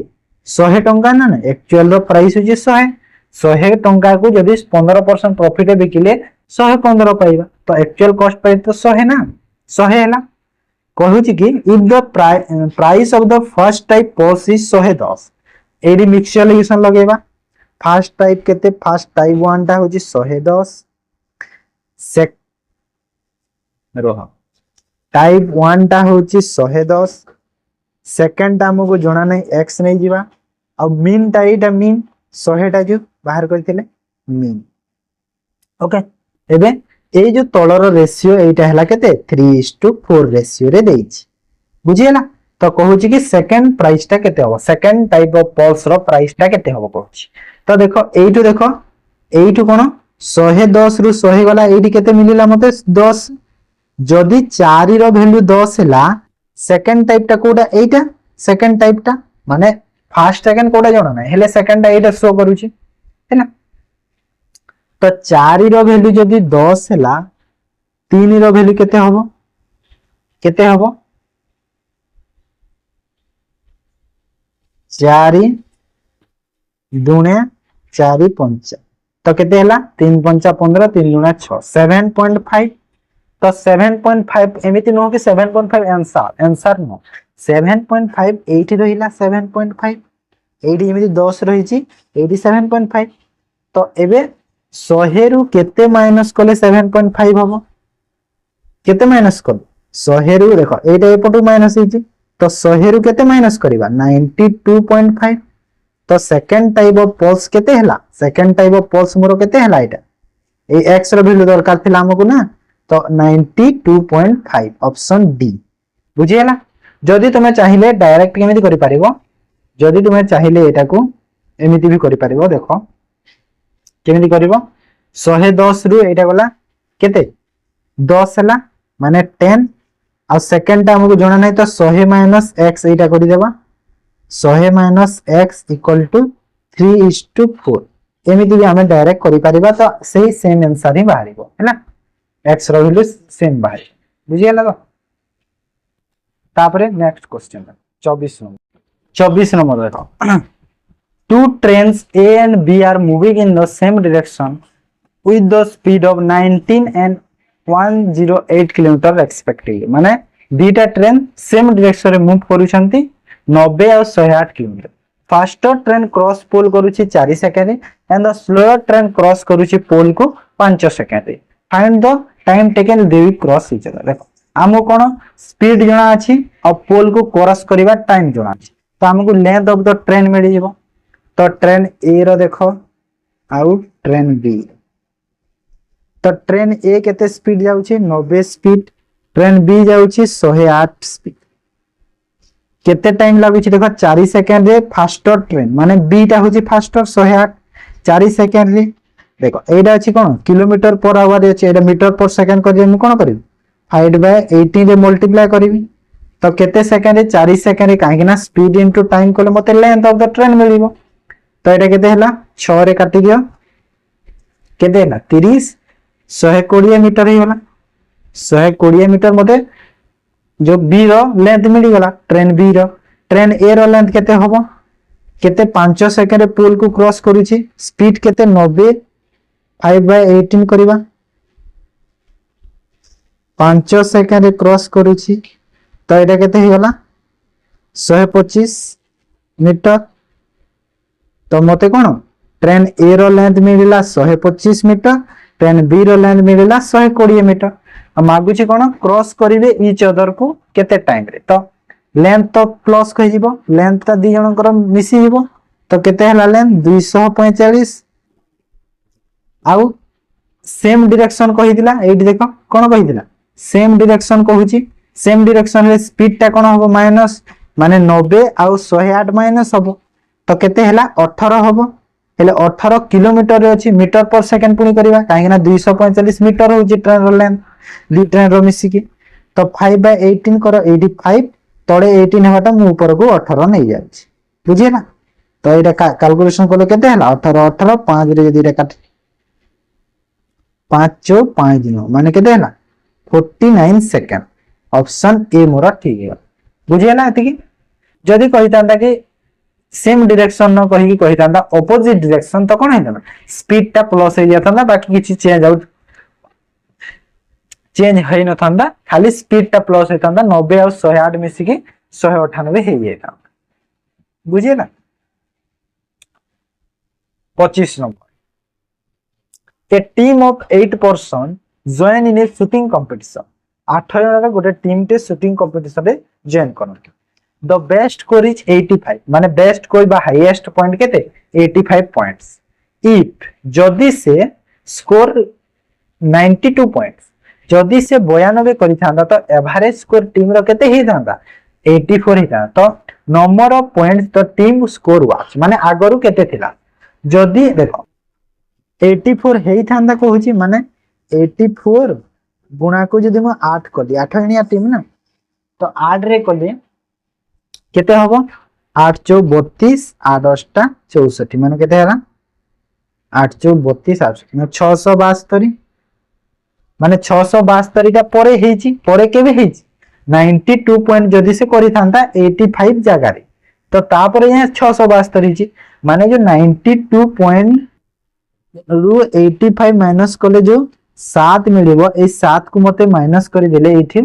100 टंका ना ना एक्चुअल रो प्राइस होची 100 टंका को जदी 15% प्रॉफिट ए बिकिले 115 पाइबा तो एक्चुअल कॉस्ट प्राइस तो 100 ना 100 हैला कहूची कि if the price of the first type pulse is 110 एडी मिक्सचराइजेशन लगेबा फर्स्ट टाइप केते फर्स्ट टाइप 1 टा होची 110 सेक रोह टाइप 1 टा होची 110 सेकंड टा हमको जणा नै x नै जीवा आ मीन टा एटा मीन 100 टा जो बाहर करथिले मीन ओके एबे ए जो तळर रेशियो एटा हला केते 3:4 रेशियो रे देछि बुझियला तो कहूची कि सेकंड प्राइस टा केते हो सेकंड टाइप ऑफ पल्स रो प्राइस टा केते हो कहूची तो देखो एइटु कोन 110 रु 100 गला एडी केते मिलिला मते 10 जदी 4 रो वैल्यू 10 हैला सेकंड टाइप टा कोडा एटा सेकंड टाइप टा माने फर्स्ट सेकंड कोडा जणा नै हेले सेकंड टा एटा शो करूची हैला तो 4 रो वैल्यू जदि 10 हैला 3 रो वैल्यू केते हबो केते हबो 4 दुने 4 5 तो केते हैला 3 5 15 3 दुना 6 7.5 तो 7.5 एमिति नो कि 7.5 आंसर आंसर नो 7.5 8 रहिला 7.5 8 एमिति 10 रहिची 87.5 तो एबे 100 रु केते माइनस कले 7.5 हबो केते माइनस कल 100 रु देखो एटा एपटू माइनस हिची तो 100 रु केते माइनस करिवा 92.5 तो सेकंड टाइप ऑफ पल्स केते हला सेकंड टाइप ऑफ पल्स मोर केते हला एटा ए x रो वैल्यू दरकार थिला हमकु ना तो 92.5 ऑप्शन डी बुझियला जदि तुमे चाहिए डायरेक्ट केमिति करि परिबो जदि तुमे चाहिए एटा को एमिति भी करि परिबो देखो केमिति करिवो 110 रु एटा गला केते 10 हला माने 10 आ सेकंड टा हमकु जणा नै तो 100 माइनस x एटा करि देबा 100 माइनस x इक्वल टू 3:4 एमिति भी हमें डायरेक्ट करि परिबा तो सही सेम आंसर ही बाहरिबो हैला x रो वैल्यू सेम बाहर बुझियला तो तापरे नेक्स्ट क्वेश्चन 24 नंबर देखो two trains A and B are moving in the same direction with the speed of 19 and 108 km respectively माने दीटा ट्रेन सेम डायरेक्शन रे मूव करूछंती 90 और 108 km फास्टर ट्रेन क्रॉस पोल करूची 4 second and the slower train cross करूची पोल को 5 second find the time taken they cross each other देखो हमको कोन speed जणा अछि और पोल को क्रॉस करिवा टाइम जणा अछि तो हमको लेंथ ऑफ द ट्रेन मिल जिवो तो ट्रेन ए रो देखो आउ ट्रेन बी तो ट्रेन ए केते स्पीड जाउची 90 स्पीड ट्रेन बी जाउची 108 स्पीड केते टाइम लागुची देखो 4 सेकंड रे फास्टर ट्रेन माने बी टा होची फास्टर 108 4 सेकंड रे देखो एडा अछि कोन किलोमीटर पर आवर अछि एडा मीटर पर सेकंड कर हम कोन करिवि 5/18 रे मल्टीप्लाई करिवि तो केते सेकंड रे 4 सेकंड रे काहे ना स्पीड इनटू टाइम कोले मते लेंथ ऑफ द ट्रेन मिलिबो तो एटा केते हला 6 रे काटि दियो केते हला 30 120 मीटर ही होला 120 मीटर मते जो बी रो लेंथ मिली गला ट्रेन बी रो ट्रेन ए रो लेंथ केते होबो केते 5 सेकंड रे पोल को क्रॉस करूची स्पीड केते 90 5/18 करिवा 5 सेकंड रे क्रॉस करूची तो एटा केते ही गला 125 मीटर तो मते कोन ट्रेन ए रो लेंथ मिलिला 125 मीटर ट्रेन बी रो लेंथ मिलिला 120 मीटर आ मागुची कोन क्रॉस करिवे ईच अदर को केते टाइम रे तो लेंथ तो प्लस कहि जिवो लेंथ ता दी जनकर मिसी जिवो तो केते हला लेंथ 245 आउ सेम डायरेक्शन कहि दिला एठी देखो कोन कहि दिला सेम डायरेक्शन कहूची सेम डायरेक्शन रे स्पीड ता कोन होबो माइनस माने 90 आउ 108 माइनस होबो तो केते हला 18 होबो हेले 18 किलोमीटर रे अछि मीटर पर सेकंड पुनी करबा काहे ना 245 मीटर होची ट्रेन रो लेंथ दी ट्रेन रो मिसी की तो 5/18 करो 85 तळे 18 हेबाटा मु ऊपर को 18 नै जाछि बुझिए ना तो एटा कैलकुलेशन करले केते हला 18 18 5 रे जदी रे काट 5 5 दिन माने केते हला 49 सेकंड ऑप्शन ए मोरा ठीक है बुझिए ना एति जदी कहितांदा कि सेम डायरेक्शन न कहि कहितांदा ऑपोजिट डायरेक्शन तो कोन हेता स्पीड ता प्लस हे जातांदा बाकी किछि चेंज आउट चेंज है न थांदा खाली स्पीड ता प्लस हेतांदा 90 और 108 मिसी के 198 हे जेता बुझिए ना 25 number a team of 8 person join in a shooting competition 8 जन गोटे टीम टे शूटिंग कंपटीशन रे जॉइन करन द बेस्ट स्कोर इज 85 माने बेस्ट कोई बा हाईएस्ट पॉइंट केते 85 पॉइंट्स इफ जदी से स्कोर 92 पॉइंट्स जदी से 92 करि थांदा तो एवरेज स्कोर टीम रो केते ही थांदा 84 ही था तो number of points the team score was माने आगरु केते थिला जदी देखो 84 हेई थांदा कहूची माने 84 गुणा को जदी म 8 कली 8 जणिया टीम ना तो 8 रे कली केते हबो 8 4 32 8 10 64 माने केते हला 8 चौ 32 672 माने 672 टा परे हेची परे केबे हेची 92 पॉइंट जदी से करि थांता 85 जगह रे तो तापर ये 672 हेची माने जो 92 पॉइंट रु 85 माइनस कले जो 7 मिलिबो ए 7 को मते माइनस करि देले एठी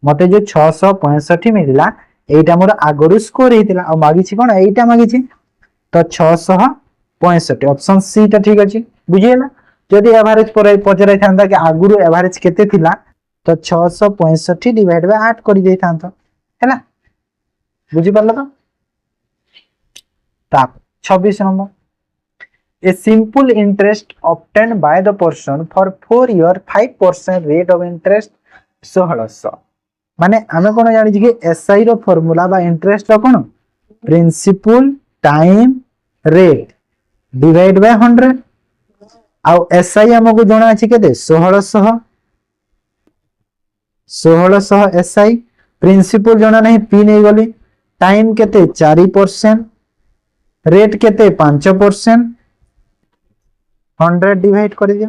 मते जो 665 मिलला एटा मोर आगरु स्कोर हेतिला आ मागी छी कोन एटा मागी छी तो 665 ऑप्शन सी टा ठीक अछि बुझियला जदि एवरेज पर पचराई थांता कि आगुरु एवरेज केते थिला तो 665 डिवाइड बाय 8 करि देई थांतो हैला बुझि परला तो ता 26 number A simple interest obtained by the person for 4 year 5% rate of interest 1600 माने आमे कोन जानि कि एसआई रो फार्मूला बा इंटरेस्ट रो कोन principal time rate divide by 100 आउ एसआई हमको जणा अछि केते 1600 एसआई प्रिंसिपल जणा नहीं पी नहीं गली टाइम केते 4% रेट केते 5% 100 डिवाइड कर दियो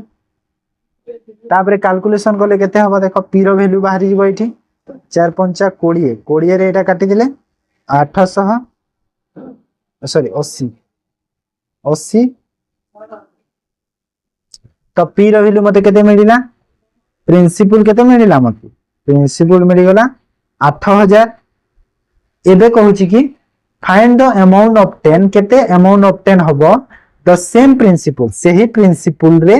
तापरे कैलकुलेशन करले केते हबा देखो पी रो वैल्यू बाहरी जिवो एठी 4 5 20 20 रे एटा काटि दिले 800 सॉरी 80 80 तो पी रो वैल्यू मते केते मिलिला प्रिंसिपल केते मिलिला मते प्रिंसिपल मिली गला 8000 एबे कहूची कि फाइंड द अमाउंट ऑफ 10 केते अमाउंट ऑफ 10 हबो द सेम प्रिंसिपल सही प्रिंसिपल रे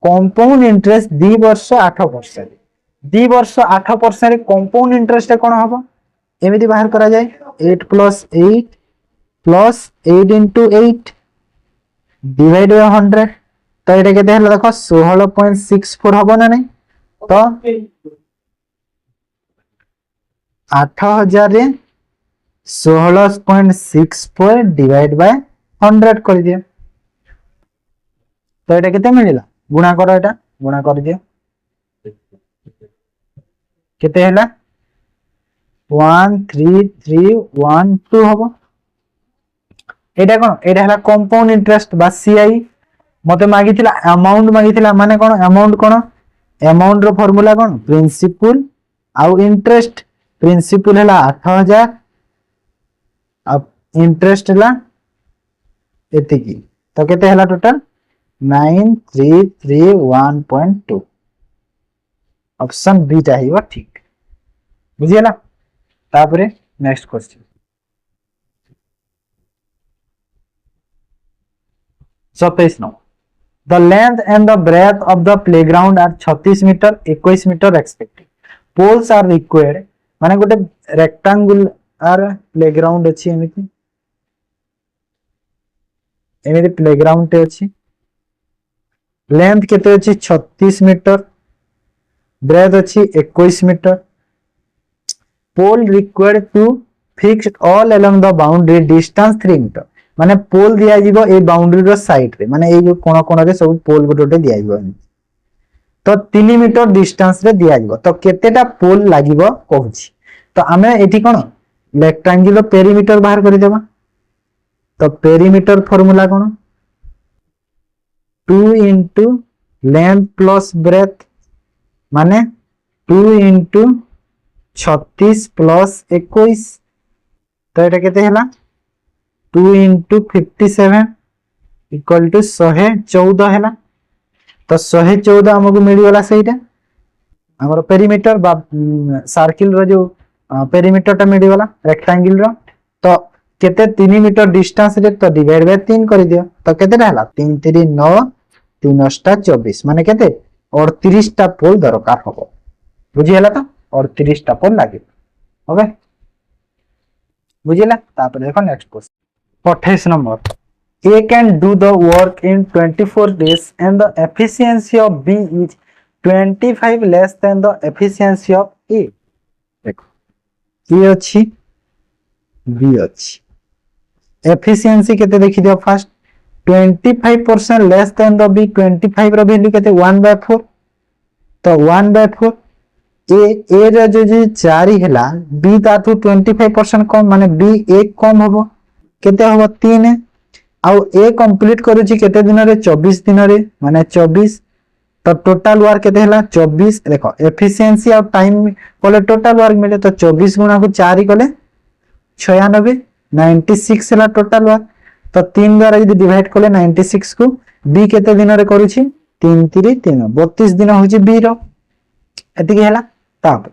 कंपाउंड इंटरेस्ट 2 वर्ष 8% 2 वर्ष 8% रे कंपाउंड इंटरेस्ट कोन हबो एमिति बाहर करा जाय 8 + 8 + 8 * 8 डिवाइड बाय 100 तो एटा केते हला देखो 16.64 हबो ना नहीं तो 8000 रे 16.64 डिवाइड बाय 100 कर दिया तो एटा केते मिलिला गुणा करो एटा गुणा कर दियो केते हला 13312 हबो एटा कोन एटा हला कंपाउंड इंटरेस्ट बा सीआई मते मागिथिला अमाउंट मागिथिला माने कोन अमाउंट रो फार्मूला कोन प्रिंसिपल आउ इंटरेस्ट प्रिंसिपल हला 8000 अब इंटरेस्ट हला एते की तो केते हला टोटल 9331.2 ऑप्शन बी टा हिवा ठीक बुझियला तापरे next question 27 no the length and the breadth of the playground are 36 meter 21 meter respective poles are required माने गोटे रेक्टेंगुलर प्लेग्राउंड अछि एमिति प्लेग्राउंड ते अछि लेंथ केते अछि 36 मीटर ब्रेथ अछि 21 meter pole required to fix all along the boundary distance 3 meter माने पोल दिया जीवो ए बाउंड्री रो साइड रे माने ए जो कोन कोन रे सब पोल गोटे दिया जीवो तो 3 मीटर डिस्टेंस रे दिया जीवो तो केतेटा पोल लागिवो कहूची तो हमें एठी कोन रेक्टेंगुलर पेरीमीटर बाहर करि देबा तो पेरीमीटर फार्मूला कोन 2 into length plus breadth माने 2 into 36 plus 21 तो एटा केते हला 2 into 57 equal to 114 हला तो 114 हमको मिली वाला सहीटा हमर पेरीमीटर बा सर्किल रो जो पेरीमीटर टा मिली वाला रेक्टेंगल रो तो केते 3 मीटर डिस्टेंस रे तो डिवाइड बाय 3 कर दियो तो केते हला 3 3 9 3 24 माने केते 38 टा पोल दरकार होबो बुझियला तो 38 टा पोल लागे ओके बुझियला तापर देखो next question 28 number A can do the work in 24 days and the efficiency of B is 25 less than the efficiency of A देखो A अछि B अछि efficiency केते देखि दियो first 25% less than the B 25 रो value केते 1/4 तो 1/4 A रे जो 4 हैला B ताथु 25% कम माने B 1 कम होबो केते होबो 3 आउ ए कंप्लीट करूची केते दिन रे 24 दिन रे माने 24 तो टोटल वर्क केते हला 24 देखो एफिशिएंसी और टाइम कोले टोटल वर्क मिले तो 24 गुणा को 4 कोले 96 96 हला टोटल वर्क तो 3 द्वारा यदि डिवाइड कोले 96 को बी केते दिन रे करूची 3 3 3 32 दिन होची बी रो एति के हला ताप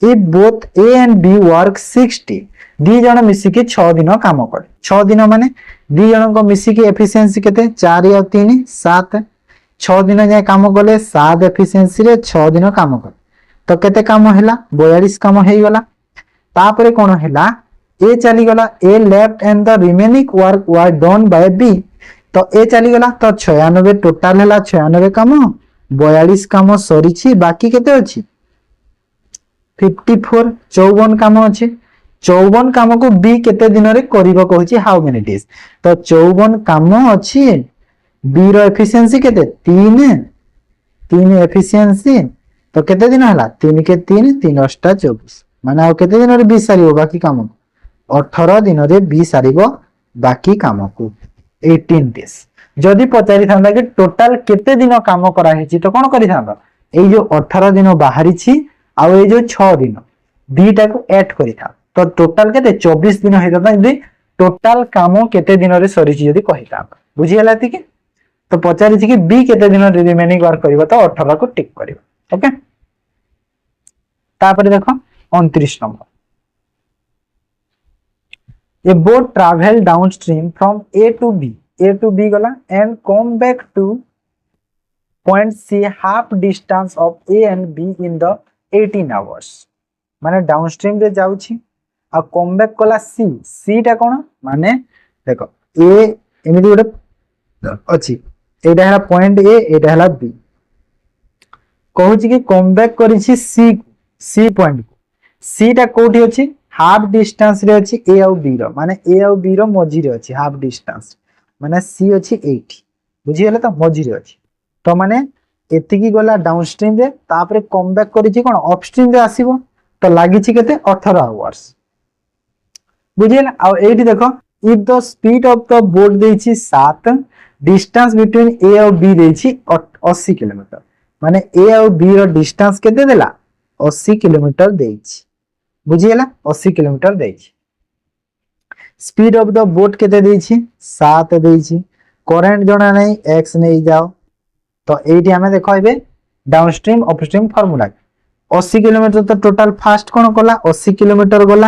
if both A and B work 60 दी जण मिसी के 6 दिन काम करे 6 दिन माने दी जण को मिसी के एफिशिएंसी केते 4 और 3 7 6 दिन जाय काम कले 7 एफिशिएंसी रे 6 दिन काम करे तो केते काम हैला 42 काम हेई गला तापरे कोन हैला ए चली गला A left and the remaining work were done by B तो ए चली गला तो 96 टोटल हैला 96 काम 42 काम सरीची बाकी केते अछि 54 54 काम अछि 54 काम को बी केते दिन रे करिवो कहूची हाउ मेनी डेज तो 54 काम अछि बी रो एफिशिएंसी केते 3 3 एफिशिएंसी तो केते दिन हला 3 के 3 3 अष्टा 24 माने आ केते दिन रे बी सारिवो बाकी काम 18 दिन रे बी सारिवो बाकी काम को 18 डेज जदी पचारि थांदा कि टोटल केते दिन काम करा हेची तो कोन करि थांदा ए जो 18 दिन बाहरी छी आ ए जो 6 दिन दीटा को ऐड करि था तो टोटल केते 24 दिन हेता यदि टोटल काम केते दिन रे सरीची यदि कहिता बुझी हला कि तो पचारि छी कि बी केते दिन रे रिमेनिंग वर्क करबो तो 18 को टिक करबो ओके तापर देखो 29 number A boat travel downstream from A to B gala and come back to point C half distance of A and B in the 18 hours माने डाउनस्ट्रीम रे जाउची आ कम बैक कला सी टा कोन माने देखो ए एमिति गोटे अछि एटा हला पॉइंट ए एटा हला बी कहूची कि कम बैक करिछि सी पॉइंट को सी टा कोठी अछि हाफ डिस्टेंस रे अछि ए और बी रो माने ए और बी रो मझी रे अछि हाफ डिस्टेंस माने सी अछि 80 बुझी गेले तो मझी रे अछि तो माने एति की गला डाउनस्ट्रीम रे तापरे कम बैक करिछि कोन अपस्ट्रीम रे आसीबो तो लागिछि केते 18 आवर्स बुझियला आ एठी देखो if the speed of the boat देछि 7 डिस्टेंस बिटवीन ए और बी देछि 80 किलोमीटर माने ए और बी रो डिस्टेंस केते देला 80 किलोमीटर देछि बुझियला 80 किलोमीटर देछि स्पीड ऑफ द बोट केते देछि 7 देछि करंट जणा नै x नै जाओ तो एठी हमें देखो एबे डाउनस्ट्रीम अपस्ट्रीम फार्मूला 80 किलोमीटर तो टोटल फास्ट कोन कला 80 किलोमीटर गला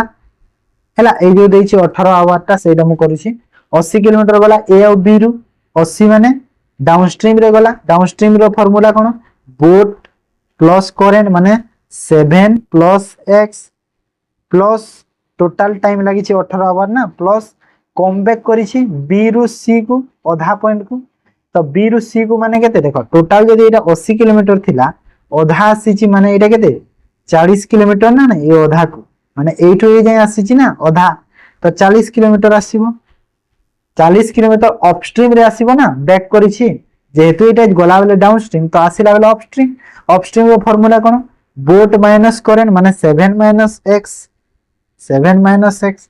हैला ए जो देछि 18 आवर ता सेटा मु करूछि 80 किलोमीटर गला ए और बी रु 80 माने डाउनस्ट्रीम रे गला डाउनस्ट्रीम रो फार्मूला कोन बोट प्लस करंट माने 7 plus x plus total time लागि 18 आवर ना प्लस कम बैक करिछि बी रु सी को आधा पॉइंट को तो बी रु सी को माने केते देखो टोटल जदी एटा 80 किलोमीटर थिला आधा आसीछि माने एटा केते 40 किलोमीटर ना ना ए आधा को माने एठो ए जाय आसीछि ना आधा तो 40 किलोमीटर आसीबो 40 किलोमीटर अपस्ट्रीम रे आसीबो ना बैक करिछि जेहेतु एटा गला बेले डाउनस्ट्रीम तो आसीला बेले अपस्ट्रीम रो फार्मूला कोन बोट माइनस करंट माने 7 माइनस x 7 माइनस x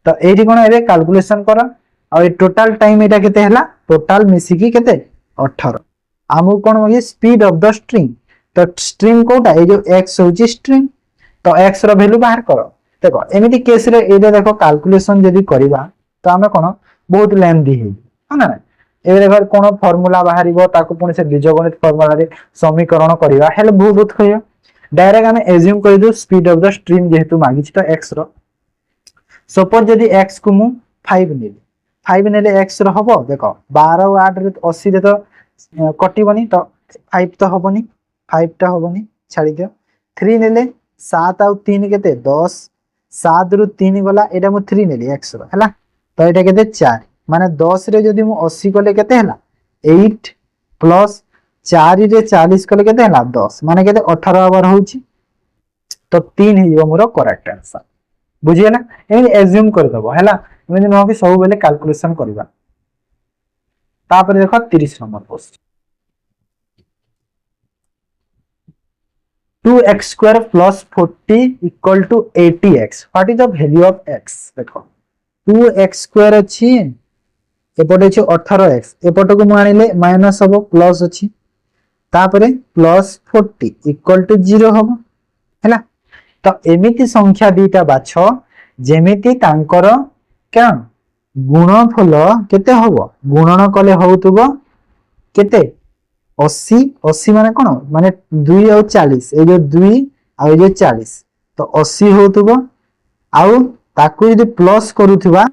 तो एठी कोन एबे कैलकुलेशन करा आ ए टोटल टाइम एटा केते हला टोटल मिसिकी केते 18 आमु कोन होगी स्पीड ऑफ द स्ट्रीम तो स्ट्रीम कोटा ए जो x होची स्ट्रीम तो x रो वैल्यू बाहर करो देखो एमिति केस रे एबे देखो कैलकुलेशन जदी करिबा तो हमें कोन बहुत लेंथी हे ना ना ए देखो कोन फार्मूला बाहरिबो ताको पुनी से बीजगणित फार्मूला रे समीकरण करिबा हेले बहुत खय डायरेक्ट हमें एज्यूम कर दो स्पीड ऑफ द स्ट्रीम जेहेतु मागिछि तो x रो सपोज यदि x को मु 5 नेले x रो हबो देखो 12 और 8 रे 80 रे तो कटिबनी तो 5 तो हबनी 5 टा हबनी छाडी दियो 3 नेले 7 और 3 केते 10 7 रु 3 गला एटा मु 3 नेली x रो हला तो एटा केते 4 माने 10 रे जदी मु 80 कोले केते हला 8 प्लस 4 रे 40 कोले केते हला 10 माने केते 18 आवर होची तो 3 हियो मोर करेक्ट आंसर बुझियला एमे एज्यूम कर दबो हला एमे न कि सब बेले कैलकुलेशन करबा तापर देखो 30 number question 2x square plus 40 equal to 80x what is the value of x देखो 2x square अछि एपटे अछि 18x एपट को मु आनिले माइनस हबो प्लस अछि तापरे प्लस 40 इक्वल टू 0 हबो हैला। तो एमिति संख्या दीटा बाछ जेमिति तांकर केन गुणफल केते हबो गुणन कले होउतबो केते 80 80 माने कोन माने 2 और 40 ए जो 2 आ ए जो 40 तो 80 होउतबो आउ ताकू यदि प्लस करूथबा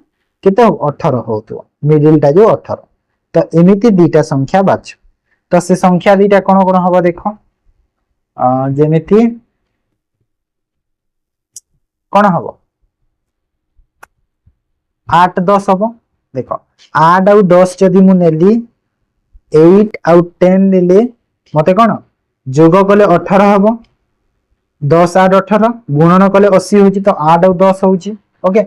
केते 18 होउतबो मिडिल टा जो 18 तो एमिति दीटा संख्या बाछ तो से संख्या दीटा कोन कोन हबो देखो जेमिति कोन हबो 8 10 हबो देखो 8 और 10 जदि मु नेली 8 आउ 10 नेले मते कोन जोग कले 18 हबो 10 8 18 गुणन कले 80 होची तो 8 और 10 होची ओके।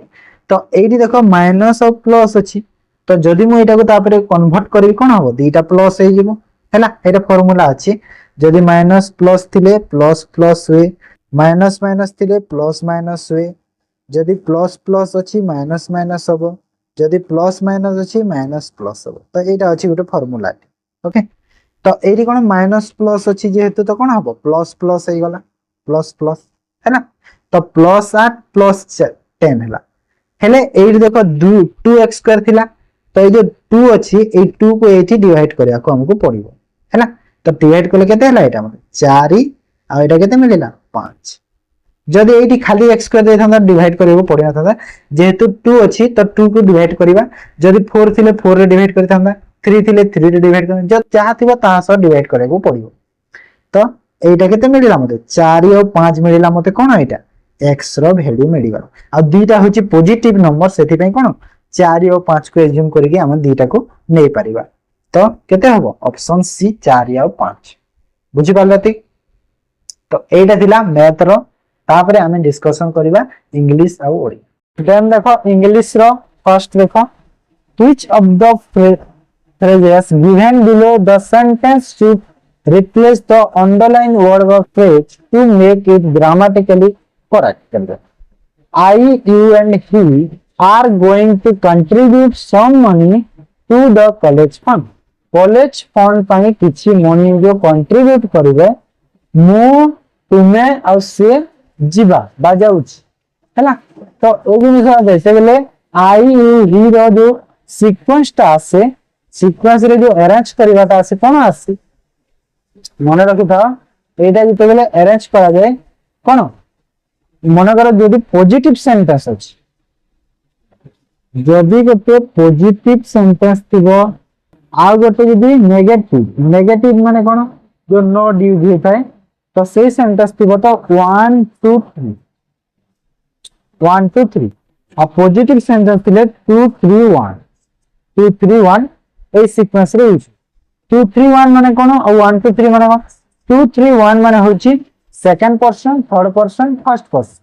तो एठी देखो माइनस और प्लस अछि तो जदि मु एटा को तापरे कन्वर्ट करी कोन हबो दीटा प्लस हे जिवो हैला एटा फार्मूला अछि जदि माइनस प्लस थिले प्लस प्लस हुए माइनस माइनस थिले प्लस माइनस हुए जदि प्लस प्लस अछि माइनस माइनस हबो जदि प्लस माइनस अछि माइनस प्लस हबो तो एटा अछि गोटे फार्मूला ओके। तो एठी कोन माइनस प्लस अछि जेहेतु तो कोन हबो प्लस प्लस हे गला प्लस प्लस हैना तो प्लस 8 प्लस 10 हैला हेले एठी देखो 2x स्क्वायर थिला तो ए जो 2 अछि ए 2 को एठी डिवाइड करिया को हमको पड़िबो हैला तो डिवाइड करले केते हैला एटा मते 4 आ एटा केते मिलिला 5 जदि एठी खाली x स्क्वायर दे थांदा डिवाइड करियो पड़िया थांदा जेहेतु 2 अछि तो 2 को डिवाइड करिबा जदि 4 थिले 4 रे डिवाइड करि थांदा 3 थिले 3 रे डिवाइड कर जो चाहा थिबो ता सो डिवाइड करेको पड़ियो तो एटा केते मिलिला मते 4 और 5 मिलिला मते कोन एटा x रो वैल्यू मिलि गलो आ दीटा होची पॉजिटिव नंबर सेति पई कोन 4 और 5 को एज्यूम करके हम दीटा को नै परिबा तो केते हबो ऑप्शन सी 4 और 5 बुझि पालती। तो एटा थिला मैथ रो तापरे हमें डिस्कशन करिबा इंग्लिश आ ओडी देन देखो इंग्लिश रो फर्स्ट देखो which of the phrases given below the sentence should replace the underlined word or phrase to make it grammatically correct. I, you and he are going to contribute some money to the college fund. College fund पाई किछि money जो contribute करिवे मु तुमे आ से जीवा बाजाउछ हैला। तो ओ जिनिस जैसे बेले आई यू ही रो जो सीक्वेंस ता आसे सीक्वेंस रे जो अरेंज करिवाटा आसे कोन आसे मन रखिथा एटा जिते बेले अरेंज करा जाय कोन मन कर जदि पॉजिटिव सेंटेंस अछि जदि गोटे पॉजिटिव सेंटेंस थिबो आ गोटे जदि नेगेटिव नेगेटिव माने कोन जो नो ड्यू दी थाए तो से सेंटेंस थिबो तो 1 2 3 1 2 3 आ पॉजिटिव सेंटेंस थिले 2 3 1 2 3 1 ए सीक्वेंस रे यूज 2 3 1 माने कोन और 1 2 3 माने 2 3 1 माने होची second person third person first person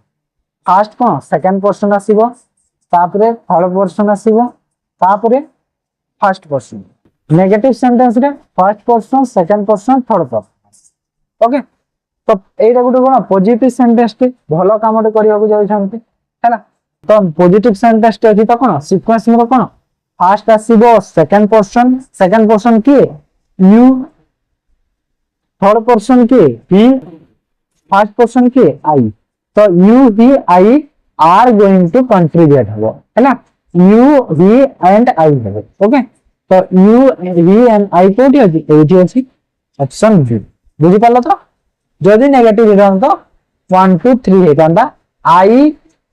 first कोन सेकंड पर्सन आसीबो तापरे थर्ड पर्सन आसीबो तापरे फर्स्ट पर्सन नेगेटिव सेंटेंस रे first person second person third person okay. तो एटा गुटे कोन पॉजिटिव सेंटेंस टे भलो कामटे करिया जाय छथि हैला। तो पॉजिटिव सेंटेंस टे अछि तो कोन सीक्वेंस में कोन फर्स्ट आसीबो सेकंड पर्सन के यू थर्ड पर्सन के ही फर्स्ट पर्सन के आई तो you he I are going to contribute हबो हैला यू ही एंड आई हबो ओके। तो यू ही एंड आई कोठी अछि एठी अछि ऑप्शन बी बुझि पालो। तो जदि नेगेटिव हिरन तो 1 2 3 हेतांदा आई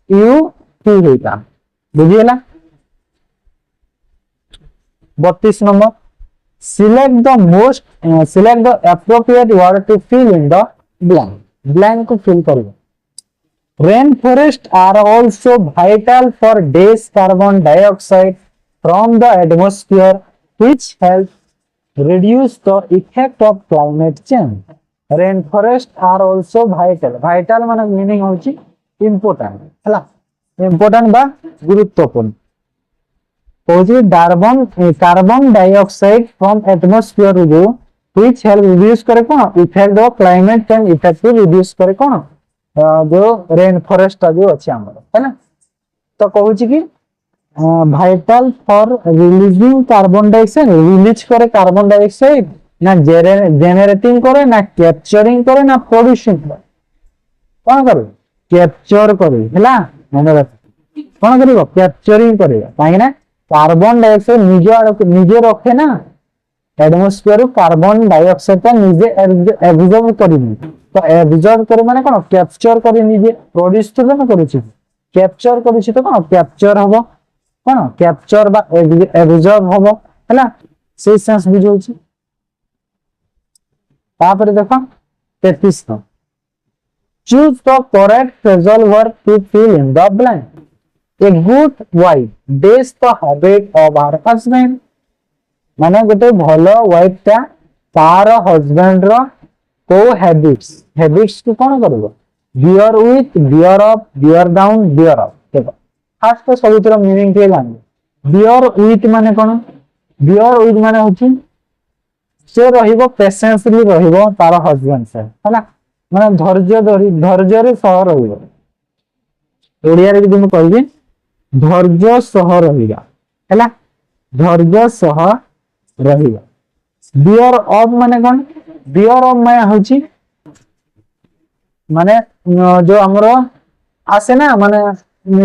यू ही हेता बुझिला। 32 number select the appropriate word to fill in the blank को fill करियो। Rainforests are also vital for days carbon dioxide from the atmosphere which help reduce the effect of climate change. Rainforests are also vital माने meaning होची important हला important बा गुरुत्वपूर्ण carbon dioxide from atmosphere जो which help reduce करे कोन effect of climate change effect reduce करे कोन जो रेन फॉरेस्ट जो अछि हमर है ना। तो कहूची कि vital for releasing carbon dioxide, release करे कार्बन डाइऑक्साइड ना जेनेरेटिंग करे ना कैप्चरिंग करे ना प्रोड्यूसिंग करे, कौन करे कैप्चर करे हैला मन रख कौन करिवो कैप्चरिंग करे काहे ना कार्बन डाइऑक्साइड निजे रखे ना एटमॉस्फेयर कार्बन डाइऑक्साइड का निजे एब्जॉर्ब करिनी तो एब्जॉर्ब करे माने कोन कैप्चर करे निजे प्रोड्यूस तो ना करूची कैप्चर करूची तो कोन कैप्चर हबो कोन कैप्चर बा एब्जॉर्ब हबो हैला से सेंस बुझौची तापर देखो 33 no choose the correct phrasal verb to fill in the blank a good wife days the habit of her husband माने गोटे भलो वाइफ ता तार हस्बैंड रो को हैबिट्स को कोन करबो beer with beer up beer down beer up देखो fast तो सबुतर मीनिंग के जान बियर विथ माने कोन बियर विथ माने होची से रहिबो पेशेंसली रहिबो तार हस्बैंड से हैला माने धैर्य रे सह रहिबो ओडिया रे भी कहबी धैर्य सह रहिबा हैला धैर्य सह रहिबा बियर ऑफ माने कोन बियर ऑफ माने होची माने जो हमरो आसे ना माने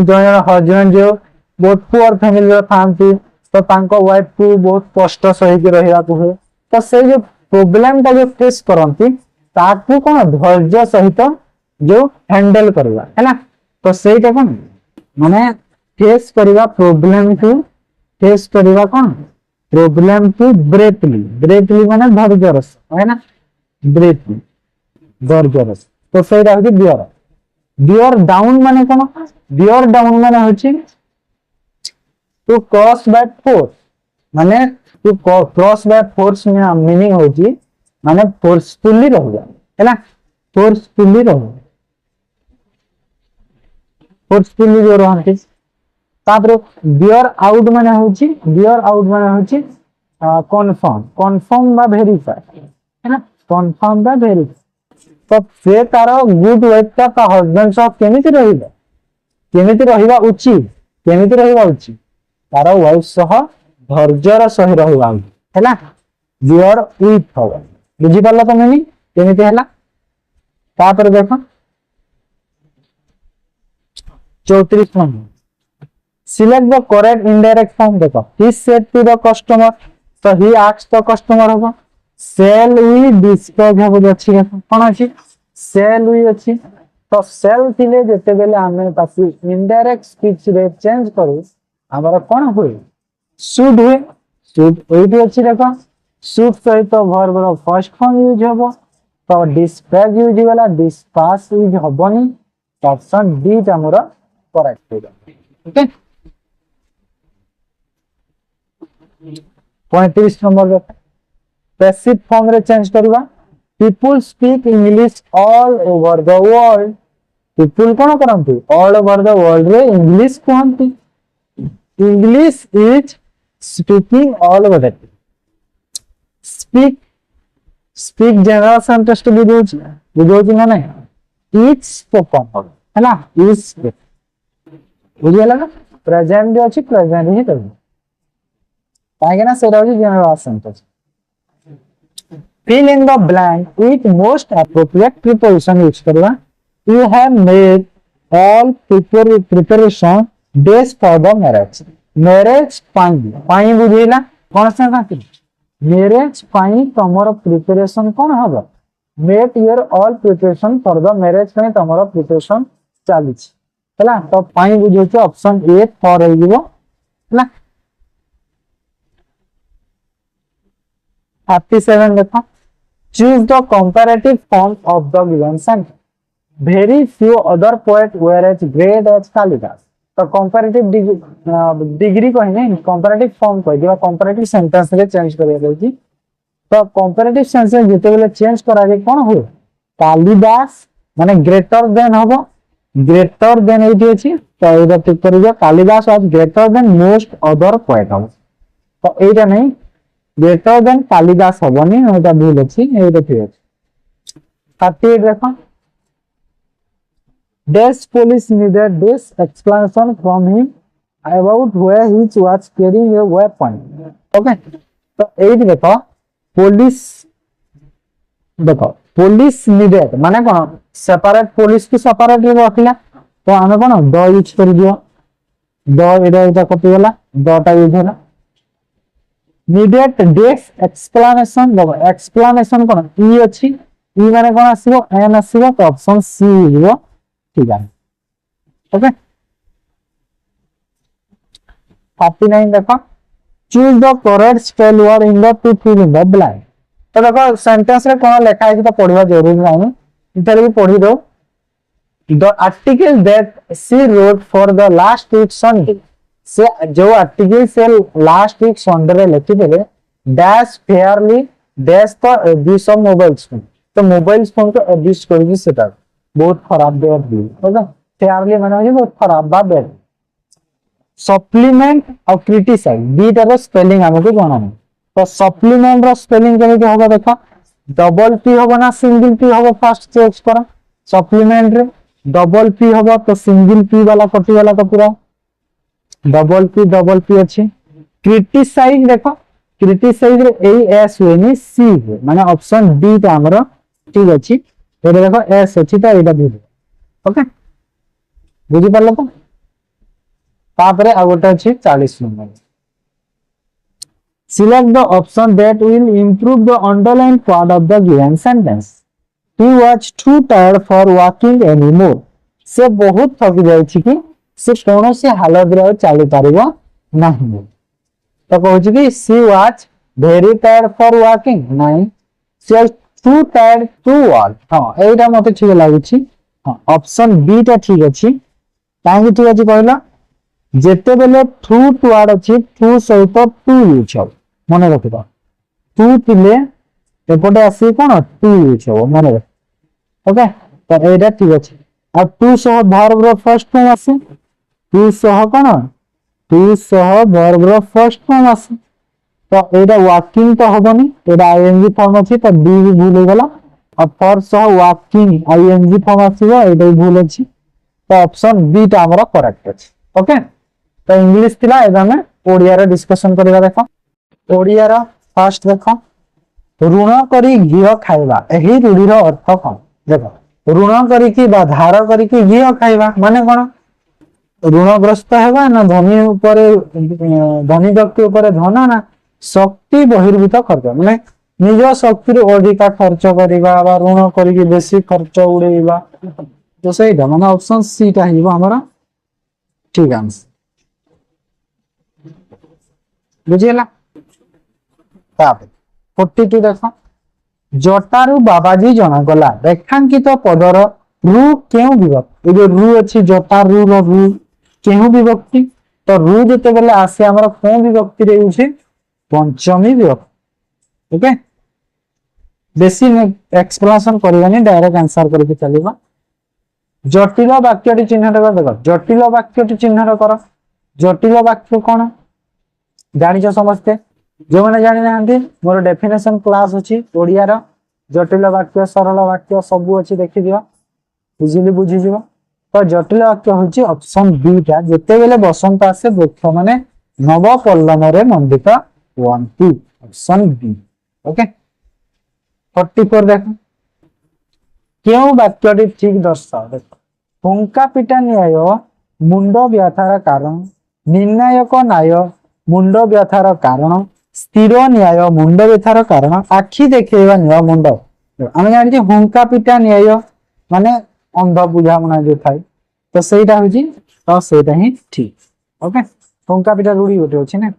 जो हस्बैंड जो बहुत पुअर फैमिली रो थांती तो तांको वाइफ को बहुत कष्ट सही के रहिबा को है तो से जो प्रॉब्लम ता जो फेस करंती ताकू कोन धैर्य सहित जो हैंडल करबा हैला तो सेटा कोन माने फेस करबा प्रॉब्लम को फेस करबा कोन प्रॉब्लम को ब्रेथली माने धैर्यरस है ना ब्रेथली धैर्यरस तो सेटा होची बियर बियर डाउन माने कोन बियर डाउन माने होची टू क्रॉस बाय फोर्स माने टू क्रॉस बाय फोर्स में मीनिंग होची माने फोर्सफुली रहबा हैला फोर्सफुली रहबा फोर्सफुली जो रहंती तापर बियर आउट माने होची कन्फर्म बा वेरीफाई है ना कन्फर्म बा वेरीफाई तो से तार गुड वाइफ का हस्बैंड सह केमिति रहिबा उचित तार वाइफ सह धैर्यर सह रहिबा हैला बियर विथ हो बुझी पारला तमे केमिति हैला तापर देखो 34 number select the correct indirect form देखो he said to the customer तो ही आस्क्ड द कस्टमर होगा सेल वी डिस्कस हबो अछि कोन अछि सेल वी अछि तो सेल थिले जते बेले हमें पासी इनडायरेक्ट स्पीच रे चेंज करू हमर कोन होय शुड हुए शुड ओइटी अछि देखो शुड सहित वर्ब रो फर्स्ट फॉर्म यूज हबो तो डिस्पैच यूज होला डिस्पास यूज हबोनी ऑप्शन डी हमर करेक्ट होगा ओके 35 नंबर पैसिव फॉर्म रे चेंज करबा people speak English all over the world people कोन करंती ऑल ओवर द वर्ल्ड रे इंग्लिश कहंती English is speaking all over the speak general sentence तो बुझोची ना नहीं इज स्पोकन हो हैला इज बुझियला ना प्रेजेंट जो अछि प्रेजेंट ही करबो काहे ना सेटा अछि general sentence fill in the blank with most appropriate preposition use करबा you have made all preparation days for the marriage पाई बुझिला कोन से बात मैरिज पाई तमरो प्रिपरेशन कोन हबो make your all preparation for the marriage में तमरो प्रिपरेशन चालू छी हला तो पाई बुझो छ ऑप्शन ए फॉर होइबो हला 37 देखो choose the comparative form of the given sentence. Very few other poets were as great as Kalidas. तो comparative degree को है ना comparative form को दिया comparative sentence रे change करिया जाउची तो comparative sentence जेते बेले change करा जे कोन हो कालिदास माने greater than हबो greater than एठी अछि तो एटा टिक करियो Kalidas was greater than most other poet हबो तो एटा नहीं greater than कालिदास हबनी एटा भूल अछि एटा ठीक अछि 38 देखो Dash police needed this explanation from him about where he was carrying a weapon. Okay तो एई देखो पुलिस देखो पुलिस नीडेड माने कोन सेपरेट पुलिस की सेपरेट रखला तो आमे कोन द यूज कर दियो द एटा कॉपी वाला द टा यूज होला नीडेड डेफ एक्सप्लेनेशन देखो एक्सप्लेनेशन कोन ई अछि ई माने कोन आसीबो एन आसीबो तो ऑप्शन सी हो ठीक है ओके 39 देखो choose the correct spell word in the to fill in the blank तो देखो सेंटेंस रे कोन लिखा है तो पढ़िबा जरूरी नहीं इधर भी पढ़ी दो the article that she wrote for the last week Sunday से जो आर्टिकल से लास्ट वीक संडे रे लिखि देले डैश फेयरली डैश तो अब्यूज ऑफ मोबाइल फोन तो मोबाइल फोन को अब्यूज करबी सेटा बहुत खराब दे ओके फेयरली माने बहुत खराब बा बैड सप्लीमेंट और क्रिटिसाइज दीटार स्पेलिंग हमको जाना तो सप्लीमेंट रो स्पेलिंग केमिति होगा देखो डबल पी होगा ना सिंगल पी होगा फर्स्ट चेक करो सप्लीमेंट रे डबल पी होगा तो सिंगल पी वाला कॉपी वाला कॉपी रो डबल पी अछि क्रिटिसाइज देखो क्रिटिसाइज रे ए एस होनी सी हो माने ऑप्शन डी तो हमरो ठीक अछि तो देखो एस अछि तो एटा भी ओके बुझी परलो तो तापरे आ गोटे अछि 40 number select the option that will improve the underlined part of the given sentence he was too tired for walking anymore से बहुत थक जाय छी कि से कोनो से हालत रे चली परिबो नहीं तो कहू छी कि she was very tired for walking नहीं she was too tired to walk हां एटा मते ठीक लागु छी हां ऑप्शन बी टा ठीक अछि काहे ठीक अछि कहला जेते बेले थ्रू टुआर्ड अछि थ्रू सहित टू यूज हो मने रखिबा टू थिले एपटे आसी कोन टू यूज हो मने रख ओके तो एटा ठीक अछि अब टू सह वर्ब रो फर्स्ट फॉर्म आसी टू सह कोन टू सह वर्ब रो फर्स्ट फॉर्म आसी तो एटा वॉकिंग तो होबनी एटा आईएनजी फॉर्म अछि तो डी भी भूल हो गेला अब फॉर सह वॉकिंग आईएनजी फॉर्म आसीबो एटा भी भूल अछि तो ऑप्शन बी टा हमरा करेक्ट अछि ओके तो इंग्लिश थिला एबा में ओडिया रे डिस्कशन करबा देखो ओडिया रा फर्स्ट देखो ऋण करी घियो खाइबा एही रूढ़ी रो अर्थ कोन देखो ऋण करी की बा धार करी की घियो खाइबा माने कोन ऋणग्रस्त हेबा ना धनी ऊपर धनी व्यक्ति ऊपर धन ना शक्ति बहिर्भूत खर्च माने निज शक्ति रे अधिक खर्च करिबा बा ऋण करी की बेसी खर्च उड़ेबा तो सही माने ऑप्शन सी टा हिबो हमरा ठीक आंसर बुझिला ताप 42 देखो जटारू बाबाजी जना गला रेखांकित पदर रु केउ विभक्ति ए जो रु अछि जटारू रो रु केउ विभक्ति तो रु जते बेले आसे हमर कोन विभक्ति रे उछि पंचमी विभक्ति ओके बेसी एक्सप्लेनेशन करबानी डायरेक्ट आंसर करके चलेबा जटिल वाक्यटी चिन्हट कर देखो जटिल वाक्यटी चिन्हट कर जटिल वाक्य कोन जानिछ समझते जो माने जानि नांती मोर डेफिनेशन क्लास अछि ओडिया रो जटिल वाक्य सरल वाक्य सब अछि देखि दियो इजीली बुझि जिवो तो जटिल वाक्य होछि ऑप्शन बी टा जते बेले बसंत आसे वृक्ष माने नव पल्लम रे मंडित हुअंती ऑप्शन बी ओके 44 देखो केउ वाक्यटी ठीक दर्शाओ देखो पंका पिटा न्याय मुंड व्यथार कारण निर्णायक न्याय मुंड व्यथार कारण स्थिर न्याय मुंड व्यथार कारण आखि देखैबा न्याय मुंड हम जानि हुंका पिटा न्याय माने अंध बुझा मना जो थाई तो सेटा होजी तो सेटा ही ठीक ओके हुंका पिटा रूढ़ी होते होछि ने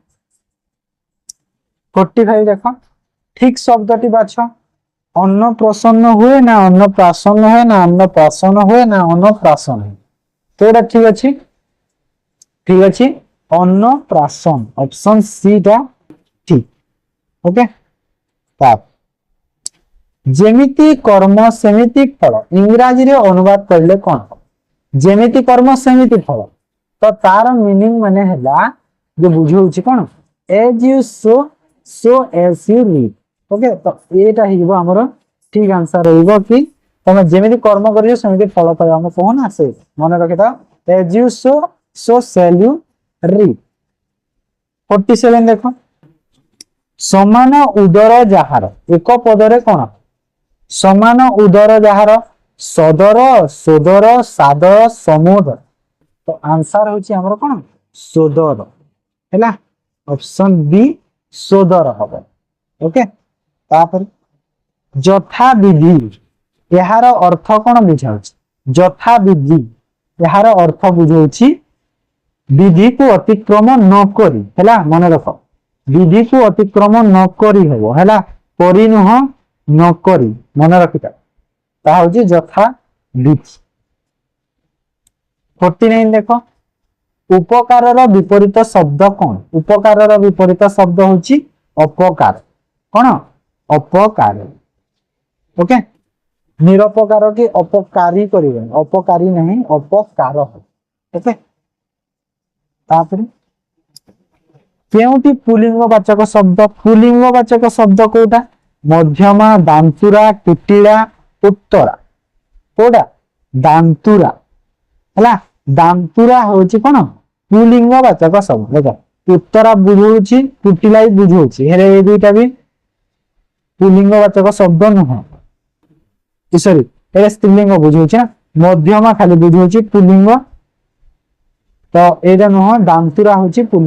45 देखो ठीक शब्दटी बाछ अन्न प्रसन्न हुए ना अन्न प्राशन हुए ना अन्न प्राशन हुए ना अन्न प्राशन हुए तो एटा ठीक अछि अन्न प्राशन ऑप्शन सी टा ठीक ओके ताप जेमिति कर्म सेमिति फल इंग्रजी रे अनुवाद करले कोन जेमिति कर्म सेमिति फल तो तार मीनिंग माने हला जो बुझौछि कोन as you sow as you reap okay तो एटा हिबो हमरो ठीक आंसर रहइबो कि तमे जेमिति कर्म करियो सेमिति फल पाइबो हम कोन आसे मन रखिता as you sow shall you reap. 47 देखो, समान उदर जाହାର एक पदरे कौन? समान उदर जाହାର सदर, सोदर, सादर, समोदर। तो आंसर होची हमर कौन? सोदर हैला, ऑप्शन बी सोदर हबो। ओके, तापर जथा विधि यार अर्थ कौन बुझाउछि? जथा विधि यार अर्थ बुझाउछि विधि को अतिक्रम न करी हैला, मन रख, विधि को अतिक्रम न करी हबो हैला, करी नुह न करी, मन रखिता ता होछि जथा विधि। 49 देखो, उपकारर विपरीत शब्द कौन? उपकारर विपरीत शब्द होछि अपकार। कौन? अपकार। ओके, निरपकार की अपकारी करिवे, अपकारी नहीं अपकार। ओके, तापर केउटी पुलिंगवाचक शब्द? पुलिंगवाचक शब्द कोटा? मध्यमा, दांतुरा, कुटिला, उत्तरा। कोटा? दांतुरा हैला, दांतुरा होची कोन? पुलिंगवाचक शब्द। देखो उत्तरा बुझौची, कुटिला ही बुझौची, हेरे ए दुईटा भी पुलिंगवाचक शब्द नुह। सॉरी, ए स्त्रीलिंग बुझौची ना, मध्यमा खाली बुझौची पुलिंग, तो एटा नुह, दांतुरा होची पुलिंग।